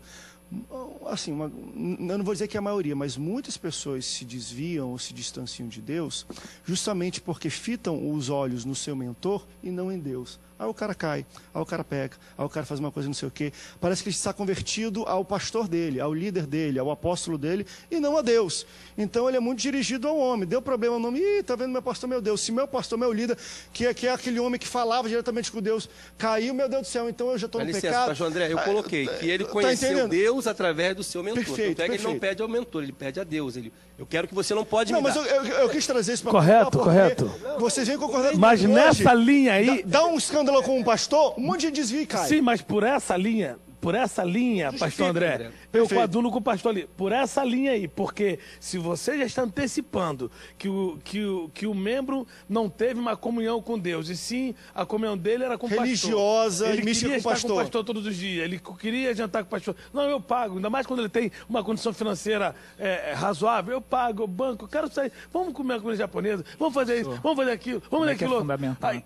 assim, eu não vou dizer que é a maioria, mas muitas pessoas se desviam ou se distanciam de Deus justamente porque fitam os olhos no seu mentor e não em Deus. Aí o cara cai, aí o cara peca, aí o cara faz uma coisa não sei o quê. Parece que ele está convertido ao pastor dele, ao líder dele, ao apóstolo dele, e não a Deus. Então ele é muito dirigido ao homem. Deu problema no nome, tá vendo meu pastor, meu Deus. Se meu pastor, meu líder, que é aquele homem que falava diretamente com Deus, caiu, meu Deus do céu, então eu já estou no pecado. Pastor André, eu coloquei que ele conheceu Deus através do seu mentor. Perfeito, Ele não pede ao mentor, ele pede a Deus. Eu quero que você não pode me dar. Não, mas eu quis trazer isso para correto. Vocês vêm concordando. Mas nessa linha aí... Dá um escândalo com um pastor, um monte de desvio e cai. Sim, mas por essa linha, pastor André, eu coaduno com o pastor ali, por essa linha aí, porque se você já está antecipando que o membro não teve uma comunhão com Deus, e sim a comunhão dele era com o pastor. Religiosa, ele mística queria com o estar com o pastor todos os dias, ele queria jantar com o pastor. Não, eu pago, ainda mais quando ele tem uma condição financeira razoável, eu pago, eu banco, eu quero sair, vamos comer uma comida japonesa, vamos fazer isso, vamos fazer aquilo, vamos fazer aquilo. É fundamental. Aí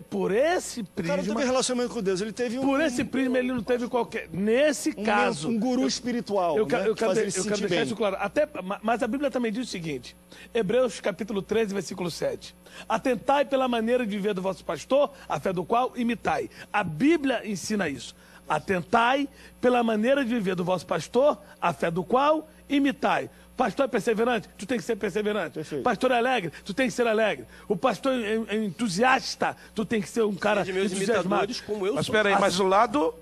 por esse prisma... O cara teve relacionamento com Deus, ele teve Por esse prisma ele não teve qualquer... Nesse caso... Um guru espiritual, eu quero deixar bem. Isso claro. Mas a Bíblia também diz o seguinte, Hebreus capítulo 13, versículo 7. Atentai pela maneira de viver do vosso pastor, a fé do qual imitai. A Bíblia ensina isso. Atentai pela maneira de viver do vosso pastor, a fé do qual imitai. Pastor é perseverante? Tu tem que ser perseverante. Perfeito. Pastor é alegre? Tu tem que ser alegre. O pastor é entusiasta? Tu tem que ser um cara entusiasmado. Como eu Mas sou. espera aí, mas do lado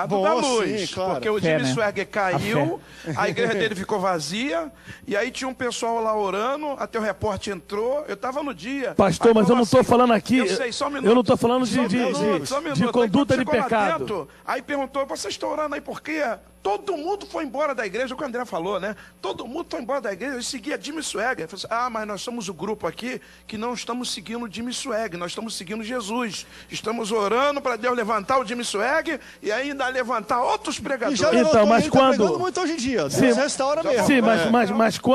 Bom, da luz. sim, claro. Porque o Fé, Jimmy né? Swagger caiu, a igreja dele ficou vazia, e aí tinha um pessoal lá orando, até o repórter entrou, eu estava no dia. Pastor, mas eu não estou falando aqui... Eu sei, só um minuto. Eu não estou falando de conduta de Aí quando chegou lá pecado. dentro, aí perguntou, vocês estão orando aí por quê? Todo mundo foi embora da igreja, o que o André falou, né? Todo mundo foi embora da igreja, eu seguia Jimmy Swagger. Eu falei assim, mas nós somos o grupo aqui que não estamos seguindo o Jimmy Swagger, nós estamos seguindo Jesus. Estamos orando para Deus levantar o Jimmy Swagger e ainda levantar outros pregadores. E já levantou, mas ele quando... tá pregando muito hoje em dia. Deus Sim, restaura mesmo. Sim,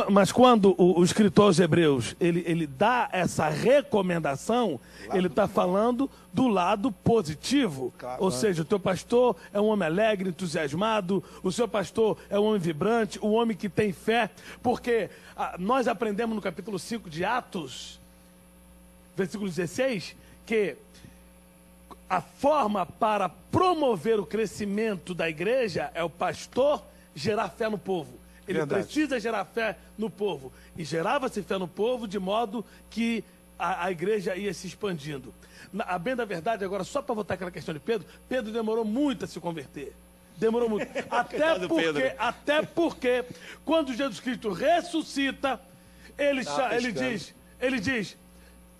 mas quando o escritor aos Hebreus, ele dá essa recomendação, ele está falando do lado positivo. Claro, ou seja, o teu pastor é um homem alegre, entusiasmado, o seu pastor é um homem vibrante, um homem que tem fé, porque nós aprendemos no capítulo 5 de Atos, versículo 16, que a forma para promover o crescimento da igreja é o pastor gerar fé no povo. Ele precisa gerar fé no povo. E gerava-se fé no povo de modo que a igreja ia se expandindo. A bem da verdade, agora, só para voltar aquela questão de Pedro, Pedro demorou muito a se converter. Demorou muito. Até porque, quando Jesus Cristo ressuscita, ele diz,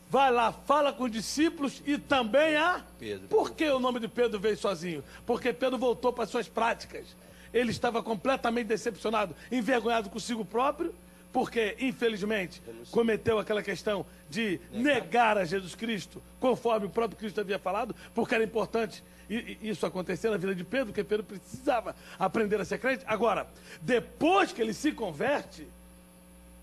vai lá, fala com os discípulos e também a Pedro. Por que o nome de Pedro veio sozinho? Porque Pedro voltou para suas práticas. Ele estava completamente decepcionado, envergonhado consigo próprio, porque, infelizmente, cometeu aquela questão de negar a Jesus Cristo, conforme o próprio Cristo havia falado, porque era importante isso acontecer na vida de Pedro, porque Pedro precisava aprender a ser crente. Agora, depois que ele se converte,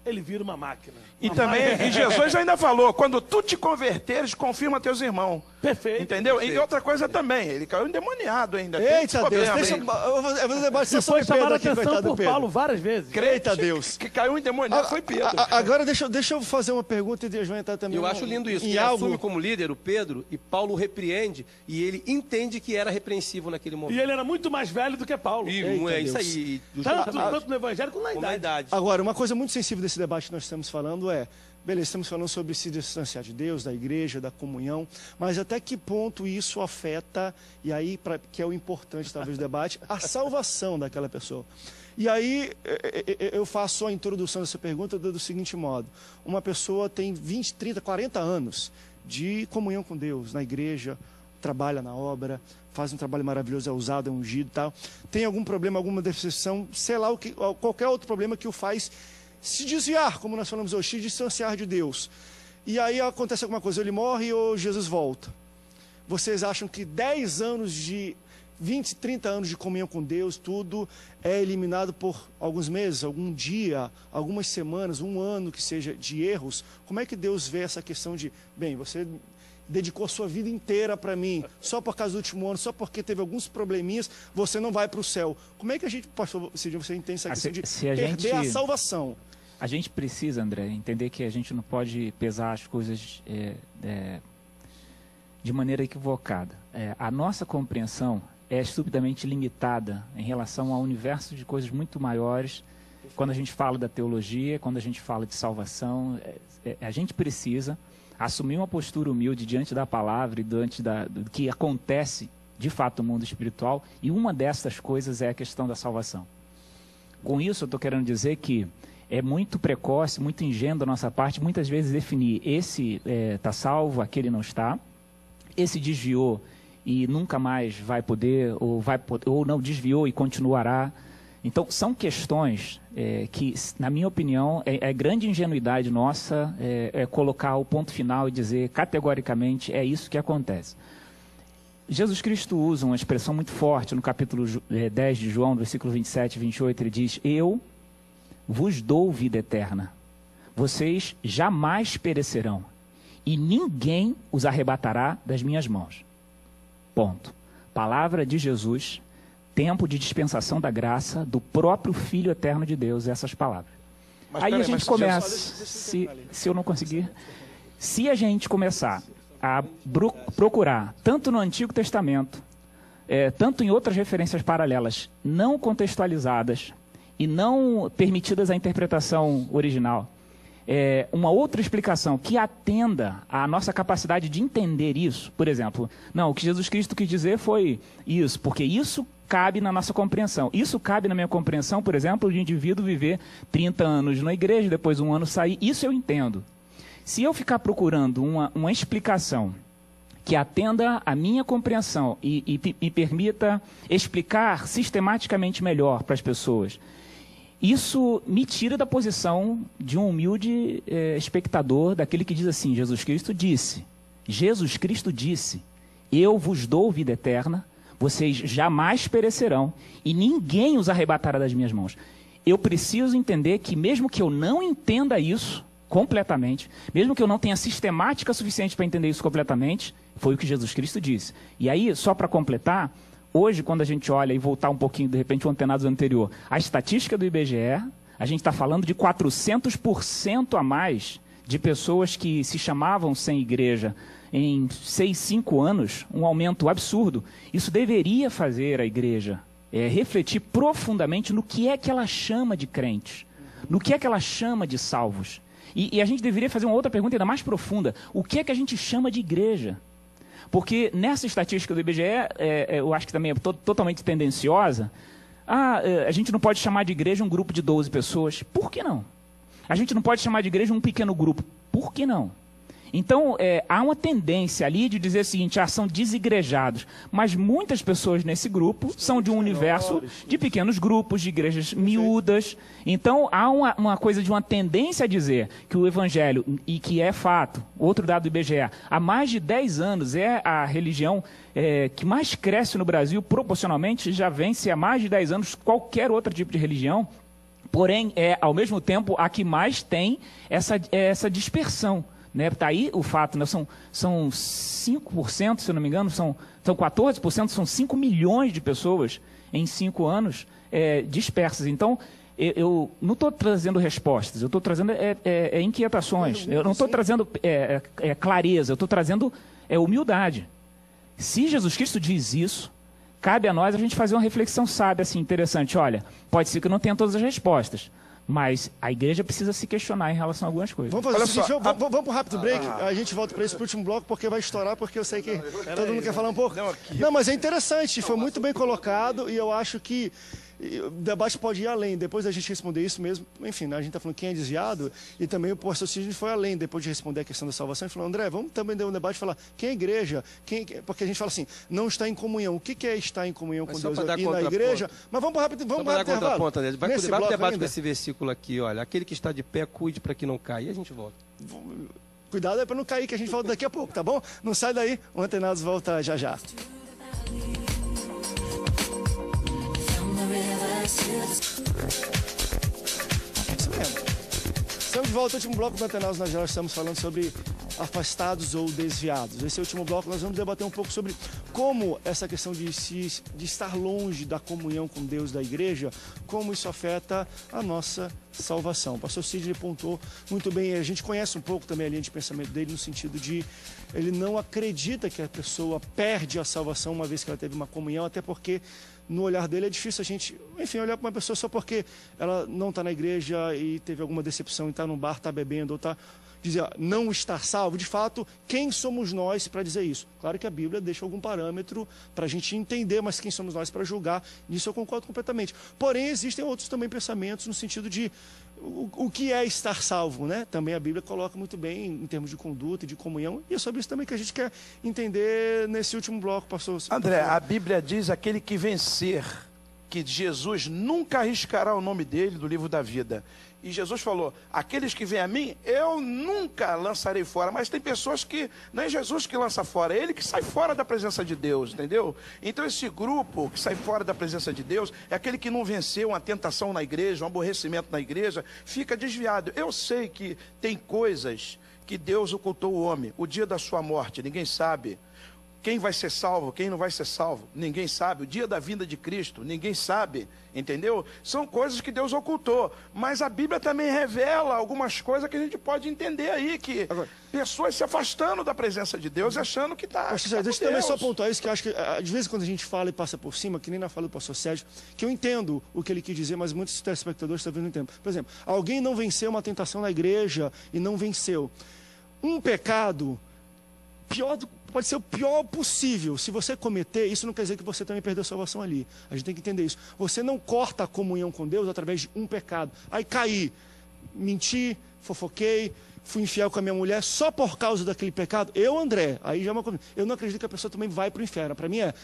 ele vira uma máquina. E Jesus ainda falou, quando tu te converteres, confirma teus irmãos. Perfeito. Entendeu? Perfeito. E outra coisa também, ele caiu endemoniado ainda. Eita Deus, deixa eu fazer um debate só sobre Pedro chamaram aqui, atenção coitado do por Pedro. Paulo várias vezes. Eita Deus. Que caiu endemoniado foi Pedro. Agora deixa eu fazer uma pergunta e Deus vai entrar também. Eu acho lindo isso. Ele assume como líder o Pedro e Paulo o repreende e ele entende que era repreensivo naquele momento. E ele era muito mais velho do que Paulo. É isso aí. Tanto no evangelho como na idade. Agora, uma coisa muito sensível desse debate que nós estamos falando beleza, estamos falando sobre se distanciar de Deus, da igreja, da comunhão, mas até que ponto isso afeta, e aí, que é o importante talvez do debate, a salvação daquela pessoa. E aí, eu faço a introdução dessa pergunta do seguinte modo: uma pessoa tem 20, 30, 40 anos de comunhão com Deus, na igreja, trabalha na obra, faz um trabalho maravilhoso, é usado, é ungido e tal, tem algum problema, alguma decepção, sei lá, qualquer outro problema que o faz se desviar, como nós falamos hoje, se distanciar de Deus. E aí acontece alguma coisa, ele morre ou Jesus volta. Vocês acham que 10 anos de 20, 30 anos de comunhão com Deus, tudo é eliminado por alguns meses, algum dia, algumas semanas, um ano que seja de erros? Como é que Deus vê essa questão de, bem, você dedicou sua vida inteira para mim, só por causa do último ano, só porque teve alguns probleminhas, você não vai para o céu? Como é que a gente, pastor, você entende essa questão de perder a salvação? A gente precisa, André, entender que a gente não pode pesar as coisas de maneira equivocada. A nossa compreensão é estupidamente limitada em relação ao universo de coisas muito maiores. Quando a gente fala da teologia, quando a gente fala de salvação, a gente precisa assumir uma postura humilde diante da palavra e diante do que acontece de fato no mundo espiritual, e uma dessas coisas é a questão da salvação. Com isso, eu estou querendo dizer que é muito precoce, muito ingênuo da nossa parte, muitas vezes definir esse está salvo, aquele não está, esse desviou e nunca mais vai poder, ou não desviou e continuará. Então, são questões que, na minha opinião, é grande ingenuidade nossa colocar o ponto final e dizer categoricamente é isso que acontece. Jesus Cristo usa uma expressão muito forte no capítulo 10 de João, no versículo 27 e 28, ele diz: eu vos dou vida eterna, vocês jamais perecerão, e ninguém os arrebatará das minhas mãos. Ponto. Palavra de Jesus, tempo de dispensação da graça do próprio Filho eterno de Deus, essas palavras. Aí a gente começa, se eu não conseguir, se a gente começar a procurar, tanto no Antigo Testamento, tanto em outras referências paralelas, não contextualizadas, e não permitidas à interpretação original, uma outra explicação que atenda à nossa capacidade de entender isso. Por exemplo, não, o que Jesus Cristo quis dizer foi isso, porque isso cabe na nossa compreensão. Isso cabe na minha compreensão, por exemplo, de um indivíduo viver 30 anos na igreja, depois um ano sair, isso eu entendo. Se eu ficar procurando uma explicação que atenda à minha compreensão e permita explicar sistematicamente melhor para as pessoas, isso me tira da posição de um humilde espectador, daquele que diz assim: Jesus Cristo disse, eu vos dou vida eterna, vocês jamais perecerão e ninguém os arrebatará das minhas mãos. Eu preciso entender que, mesmo que eu não entenda isso completamente, mesmo que eu não tenha sistemática suficiente para entender isso completamente, foi o que Jesus Cristo disse. E aí, só para completar, hoje, quando a gente olha e voltar um pouquinho, de repente, o antenado anterior, a estatística do IBGE, a gente está falando de 400% a mais de pessoas que se chamavam sem igreja em 6, 5 anos, um aumento absurdo. Isso deveria fazer a igreja refletir profundamente no que é que ela chama de crentes, no que é que ela chama de salvos. E a gente deveria fazer uma outra pergunta ainda mais profunda. O que é que a gente chama de igreja? Porque nessa estatística do IBGE, eu acho que também é totalmente tendenciosa, a gente não pode chamar de igreja um grupo de 12 pessoas. Por que não? A gente não pode chamar de igreja um pequeno grupo. Por que não? Então, há uma tendência ali de dizer o seguinte, são desigrejados. Mas muitas pessoas nesse grupo são de um universo de pequenos grupos, de igrejas miúdas. Então, há uma coisa de uma tendência a dizer que o evangelho, e que é fato, outro dado do IBGE, há mais de 10 anos é a religião que mais cresce no Brasil, proporcionalmente, já vence há mais de 10 anos qualquer outro tipo de religião. Porém, ao mesmo tempo, a que mais tem essa dispersão. Está aí o fato, né? São 5%, se eu não me engano, são 14%, são 5 milhões de pessoas em 5 anos dispersas. Então, eu não estou trazendo respostas, eu estou trazendo inquietações, eu não estou trazendo clareza, eu estou trazendo humildade. Se Jesus Cristo diz isso, cabe a nós a gente fazer uma reflexão sábia, assim, interessante. Olha, pode ser que eu não tenha todas as respostas, mas a igreja precisa se questionar em relação a algumas coisas. Vamos fazer o seguinte, vamos para um rápido break, a gente volta para esse último bloco, porque vai estourar, porque eu sei que todo mundo quer falar um pouco. Não, mas é interessante, foi muito bem colocado, e eu acho que o debate pode ir além, depois da gente responder isso mesmo, enfim, né, a gente está falando quem é desviado, e também o pastor Sidney foi além, depois de responder a questão da salvação, ele falou, André, vamos também dar um debate e falar, quem é igreja? Porque a gente fala assim, não está em comunhão. O que é estar em comunhão com Deus e na igreja? Mas vamos para rápido, vamos para o intervalo. Vai o debate com esse versículo aqui, olha, aquele que está de pé, cuide para que não caia, e a gente volta. Cuidado para não cair, que a gente volta daqui a pouco, tá bom? Não sai daí, o Antenados volta já já. Isso mesmo. Estamos de volta ao último bloco do Antenados na Geral. Estamos falando sobre afastados ou desviados. Esse último bloco nós vamos debater um pouco sobre como essa questão de estar longe da comunhão com Deus da igreja, como isso afeta a nossa salvação. O pastor Sidney pontuou muito bem, a gente conhece um pouco também a linha de pensamento dele no sentido de ele não acredita que a pessoa perde a salvação uma vez que ela teve uma comunhão, até porque no olhar dele é difícil a gente, enfim, olhar para uma pessoa só porque ela não está na igreja e teve alguma decepção e está num bar, está bebendo ou está dizer, não estar salvo. De fato, quem somos nós para dizer isso? Claro que a Bíblia deixa algum parâmetro para a gente entender, mas quem somos nós para julgar? Nisso eu concordo completamente. Porém, existem outros também pensamentos no sentido de o que é estar salvo, né? Também a Bíblia coloca muito bem em termos de conduta e de comunhão, e é sobre isso também que a gente quer entender nesse último bloco, pastor. André, a Bíblia diz aquele que vencer, que Jesus nunca arriscará o nome dele do livro da vida. E Jesus falou, aqueles que vêm a mim, eu nunca lançarei fora. Mas tem pessoas que, não é Jesus que lança fora, é ele que sai fora da presença de Deus, entendeu? Então esse grupo que sai fora da presença de Deus, é aquele que não venceu uma tentação na igreja, um aborrecimento na igreja, fica desviado. Eu sei que tem coisas que Deus ocultou o homem, o dia da sua morte, ninguém sabe. Quem vai ser salvo, quem não vai ser salvo, ninguém sabe. O dia da vinda de Cristo, ninguém sabe, entendeu? São coisas que Deus ocultou. Mas a Bíblia também revela algumas coisas que a gente pode entender aí, que agora, pessoas se afastando da presença de Deus, achando que está. Deixa eu também só pontuar isso, que eu acho que de vez em quando a gente fala e passa por cima, que nem na fala do pastor Sérgio, que eu entendo o que ele quis dizer, mas muitos telespectadores talvez não entendam. Por exemplo, alguém não venceu uma tentação na igreja e não venceu. Um pecado pode ser o pior possível. Se você cometer, isso não quer dizer que você também perdeu a salvação ali. A gente tem que entender isso. Você não corta a comunhão com Deus através de um pecado. Aí caí, menti, fofoquei, fui infiel com a minha mulher só por causa daquele pecado. Eu, André, aí já é uma coisa. Eu não acredito que a pessoa também vai para o inferno. Para mim é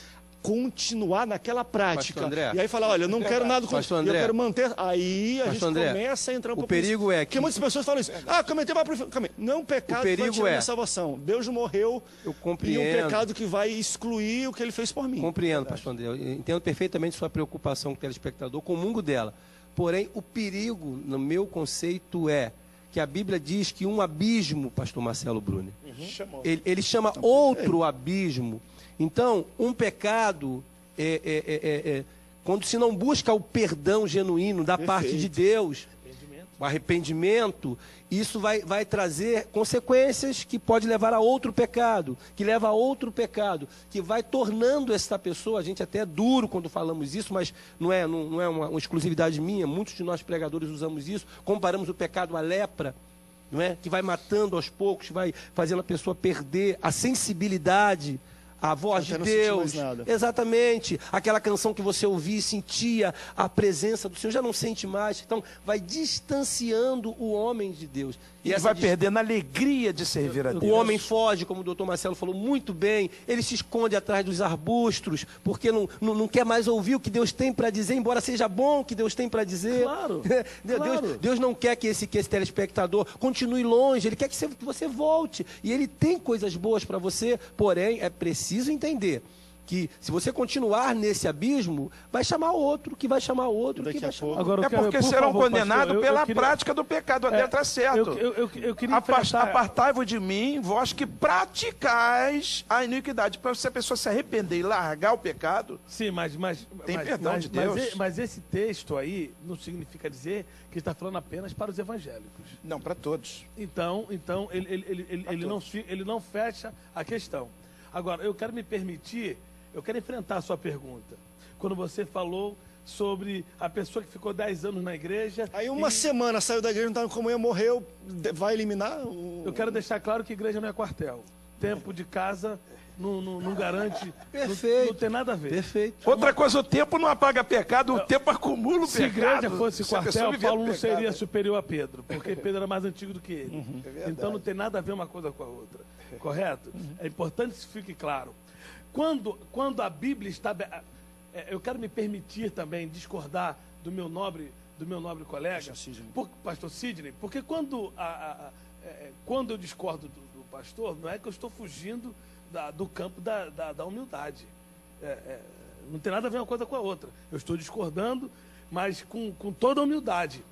continuar naquela prática. E aí falar, olha, eu não quero nada com isso, eu quero manter. Aí a gente começa a entrar um pouco. O perigo é que... Porque muitas pessoas falam isso. Cometeu, vai pro inferno. Não é um pecado que vai tirar a salvação. Deus morreu e um pecado que vai excluir o que ele fez por mim. Compreendo, pastor André. Eu entendo perfeitamente sua preocupação com o telespectador, comungo dela. Porém, o perigo, no meu conceito, é que a Bíblia diz que um abismo, pastor Marcelo Bruni, ele chama outro abismo. Então, um pecado, quando se não busca o perdão genuíno da parte de Deus, o arrependimento, isso vai trazer consequências que pode levar a outro pecado, que leva a outro pecado, que vai tornando essa pessoa, a gente até é duro quando falamos isso, mas não é uma exclusividade minha, muitos de nós pregadores usamos isso, comparamos o pecado à lepra. não é? Que vai matando aos poucos, vai fazendo a pessoa perder a sensibilidade à voz de Até não sentir Deus. mais nada. Exatamente. Aquela canção que você ouvia e sentia a presença do Senhor, já não sente mais. Então, vai distanciando o homem de Deus. E vai perdendo a alegria de servir a Deus. O homem foge, como o doutor Marcelo falou muito bem, ele se esconde atrás dos arbustos, porque não quer mais ouvir o que Deus tem para dizer, embora seja bom o que Deus tem para dizer. Claro, claro. Deus não quer que esse telespectador continue longe, ele quer que você volte. E ele tem coisas boas para você, porém é preciso entender que se você continuar nesse abismo, vai chamar outro, que vai chamar outro, que vai chamar outro. Agora, Porque serão condenados pela prática do pecado. O André está certo. Eu queria Apartai-vos de mim, vós que praticais a iniquidade. Para se a pessoa se arrepender e largar o pecado, sim, mas tem perdão de Deus. Mas esse texto aí não significa dizer que está falando apenas para os evangélicos. Não, para todos. Então ele não fecha a questão. Agora, eu quero enfrentar a sua pergunta. Quando você falou sobre a pessoa que ficou 10 anos na igreja... Aí uma semana saiu da igreja, não estava em comunhão, morreu, vai eliminar? Eu quero deixar claro que igreja não é quartel. Tempo de casa não garante... Perfeito. Não tem nada a ver. Perfeito. Outra coisa, o tempo não apaga pecado, o tempo acumula o Se a pecado. igreja fosse Se a pessoa quartel, viver Paulo do não pecado, seria superior a Pedro, porque Pedro era mais antigo do que ele. Então não tem nada a ver uma coisa com a outra. Correto? É importante que isso fique claro. Quando a Bíblia está... Eu quero me permitir também discordar do meu nobre colega, Pastor Sidney, porque quando eu discordo do pastor, não é que eu estou fugindo do campo da humildade. Não tem nada a ver uma coisa com a outra. Eu estou discordando, mas com toda a humildade.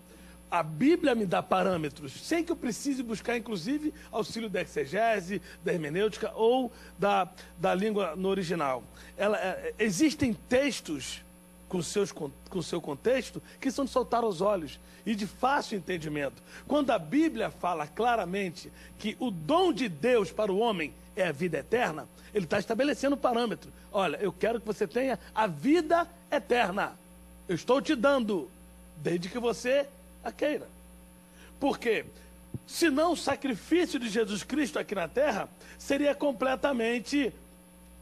A Bíblia me dá parâmetros, sem que eu precise buscar, inclusive, auxílio da exegese, da hermenêutica ou da língua no original. Existem textos com seu contexto que são de soltar os olhos e de fácil entendimento. Quando a Bíblia fala claramente que o dom de Deus para o homem é a vida eterna, ele está estabelecendo parâmetro. Olha, eu quero que você tenha a vida eterna. Eu estou te dando, desde que você a queira. Porque senão o sacrifício de Jesus Cristo aqui na terra seria completamente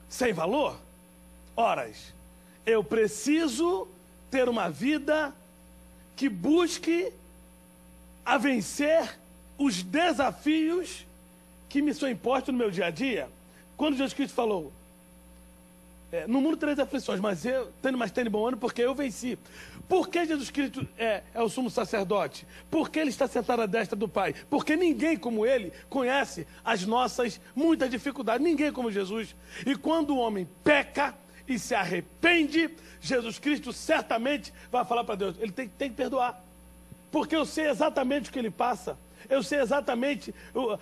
sem valor. Horas, eu preciso ter uma vida que busque a vencer os desafios que me são impostos no meu dia a dia. Quando Jesus Cristo falou, no mundo tereis aflições, mas eu tenho bom ânimo porque eu venci. Por que Jesus Cristo é o sumo sacerdote? Porque ele está sentado à destra do Pai? Porque ninguém como ele conhece as nossas muitas dificuldades. Ninguém como Jesus. E quando o homem peca e se arrepende, Jesus Cristo certamente vai falar para Deus, ele tem que perdoar. Porque eu sei exatamente o que ele passa. Eu sei exatamente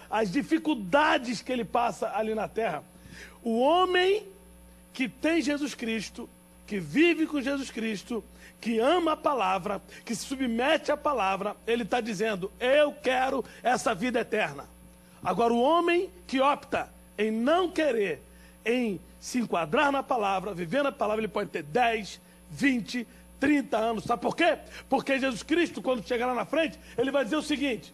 as dificuldades que ele passa ali na terra. O homem que tem Jesus Cristo, que vive com Jesus Cristo, que ama a palavra, que se submete à palavra, ele está dizendo, eu quero essa vida eterna. Agora, o homem que opta em não querer, em se enquadrar na palavra, viver na palavra, ele pode ter 10, 20, 30 anos. Sabe por quê? Porque Jesus Cristo, quando chegar lá na frente, ele vai dizer o seguinte,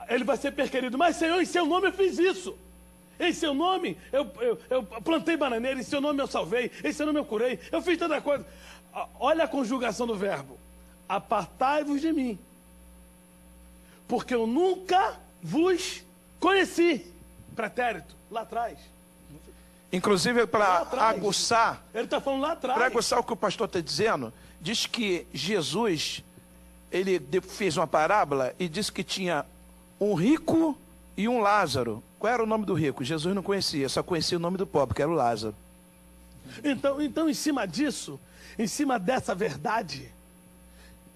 ele vai ser perquirido, mas Senhor, em seu nome eu fiz isso. Em seu nome eu plantei bananeira, em seu nome eu salvei, em seu nome eu curei, eu fiz tanta coisa. Olha a conjugação do verbo. Apartai-vos de mim, porque eu nunca vos conheci. Pretérito, lá atrás. Inclusive, para aguçar... Ele está falando lá atrás. Para aguçar o que o pastor está dizendo, diz que Jesus, ele fez uma parábola e disse que tinha um rico e um Lázaro. Qual era o nome do rico? Jesus não conhecia, só conhecia o nome do pobre, que era o Lázaro. Então, em cima disso, em cima dessa verdade,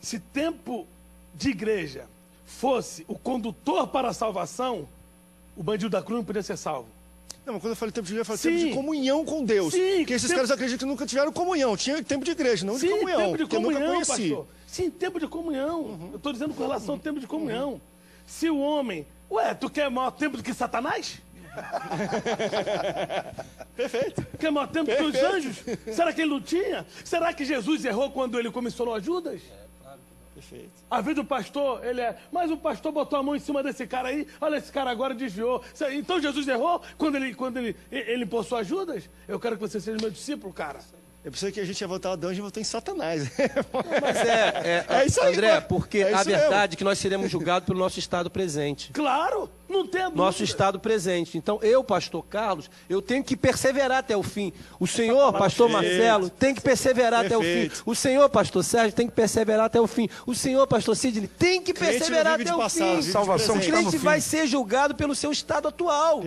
se tempo de igreja fosse o condutor para a salvação, o bandido da cruz não podia ser salvo. Não, mas quando eu falei tempo de igreja, eu falei tempo de comunhão com Deus. Sim, porque esses caras acreditam que nunca tiveram comunhão. Tinha tempo de igreja, não de comunhão. Tempo de comunhão, eu nunca conheci. pastor. Sim, tempo de comunhão. Eu estou dizendo com relação ao tempo de comunhão. Se o homem... tu quer maior tempo do que Satanás? Perfeito. Quer maior tempo que os anjos? Será que ele não tinha? Será que Jesus errou quando ele comissionou a Judas? Perfeito. A vida do pastor, mas o pastor botou a mão em cima desse cara aí, olha, esse cara agora desviou. Então Jesus errou quando ele impôs suas Judas? Eu quero que você seja meu discípulo, cara. Eu pensei que a gente ia votar Adão e votou em Satanás. Mas é isso aí, André, mano. porque É a isso verdade mesmo. é que nós seremos julgados pelo nosso estado presente. Claro, não tem dúvida. Nosso estado presente. Então, eu, pastor Carlos, eu tenho que perseverar até o fim. O senhor, pastor Marcelo, tem que perseverar até o fim. O senhor, pastor Sérgio, tem que perseverar até o fim. O senhor, pastor Sidney, tem que Crente perseverar não vive até de o passado, fim. vive de Salvação O presente. está no crente fim. vai ser julgado pelo seu estado atual.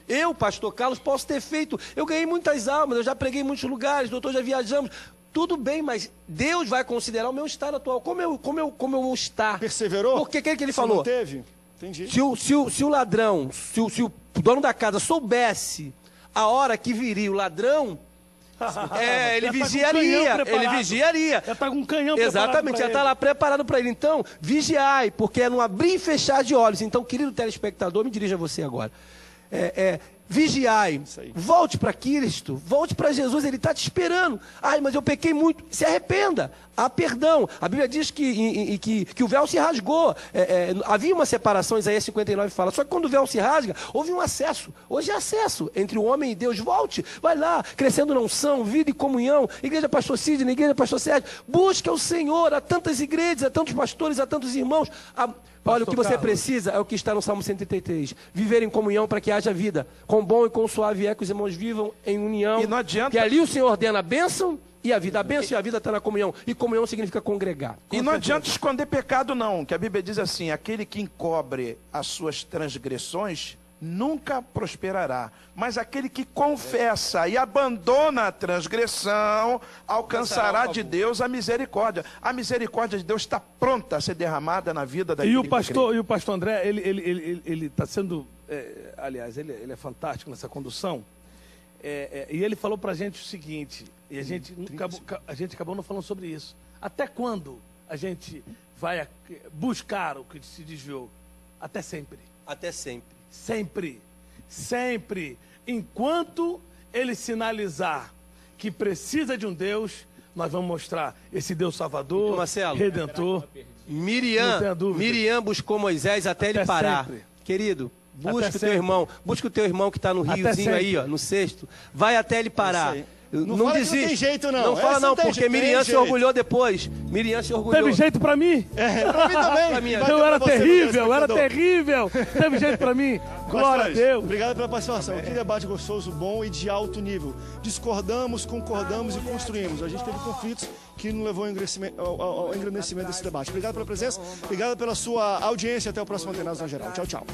Eu, pastor Carlos, posso ter feito. Eu ganhei muitas almas, eu já preguei em muitos lugares, doutor, já viajamos. Tudo bem, mas Deus vai considerar o meu estado atual. Como eu vou estar? Perseverou? Porque o que ele Você falou? não teve? Entendi. Se o ladrão, se o dono da casa soubesse a hora que viria o ladrão, ele Já tá com vigiaria. canhão Ele preparado. vigiaria. Já tá com um canhão preparado Exatamente, pra já está ele. lá preparado para ele. Então, vigiai, porque é no abrir e fechar de olhos. Então, querido telespectador, me dirijo a você agora. Vigiai, aí. volte para Cristo, volte para Jesus, Ele está te esperando. Ai, mas eu pequei muito, se arrependa, há perdão. A Bíblia diz que o véu se rasgou, havia uma separação, Isaías 59 fala, só que quando o véu se rasga, houve um acesso, hoje é acesso entre o homem e Deus. Volte, vai lá, crescendo na unção, vida e comunhão, igreja pastor Sidney, igreja pastor Sérgio, busque ao Senhor, há tantas igrejas, há tantos pastores, há tantos irmãos. Olha, o que você Carlos. precisa é o que está no Salmo 133. Viver em comunhão para que haja vida. Com bom e com suave é que os irmãos vivam em união. E não adianta- Que ali o Senhor ordena a bênção e a vida. A bênção e a vida está na comunhão. E comunhão significa congregar. E não adianta esconder pecado, não. Que a Bíblia diz assim: aquele que encobre as suas transgressões nunca prosperará. Mas aquele que confessa e abandona a transgressão alcançará de Deus a misericórdia. A misericórdia de Deus está pronta a ser derramada na vida daquele E o que pastor André, ele está sendo, aliás, ele é fantástico nessa condução. E ele falou pra gente o seguinte, e a gente acabou não falando sobre isso. Até quando a gente vai buscar o que se desviou? Até sempre. Até sempre. Sempre. Sempre. Enquanto ele sinalizar que precisa de um Deus, nós vamos mostrar esse Deus Salvador, Então, Marcelo, Redentor. Não tenha dúvida. Miriam buscou Moisés até ele parar. sempre. Querido, busque Até o teu sempre. irmão. Busque o teu irmão que está no Até riozinho aí, sempre. ó, no cesto. Vai até ele parar. Isso aí. Não fala que não desiste. tem jeito, não. Não fala Essa não, não tem porque jeito, Miriam tem se jeito. orgulhou depois. Miriam se orgulhou. Teve jeito pra mim? Pra mim também. Pra mim, Vai Eu ter era pra você, meu terrível, era telespectador. terrível. Teve jeito pra mim? Glória a Pastores, Deus. Obrigado pela participação. Que debate gostoso, bom e de alto nível. Discordamos, concordamos e construímos. A gente teve conflitos que nos levou ao engrandecimento desse debate. Obrigado pela presença, obrigado pela sua audiência. Até o próximo Antenados na Geral. Tchau, tchau.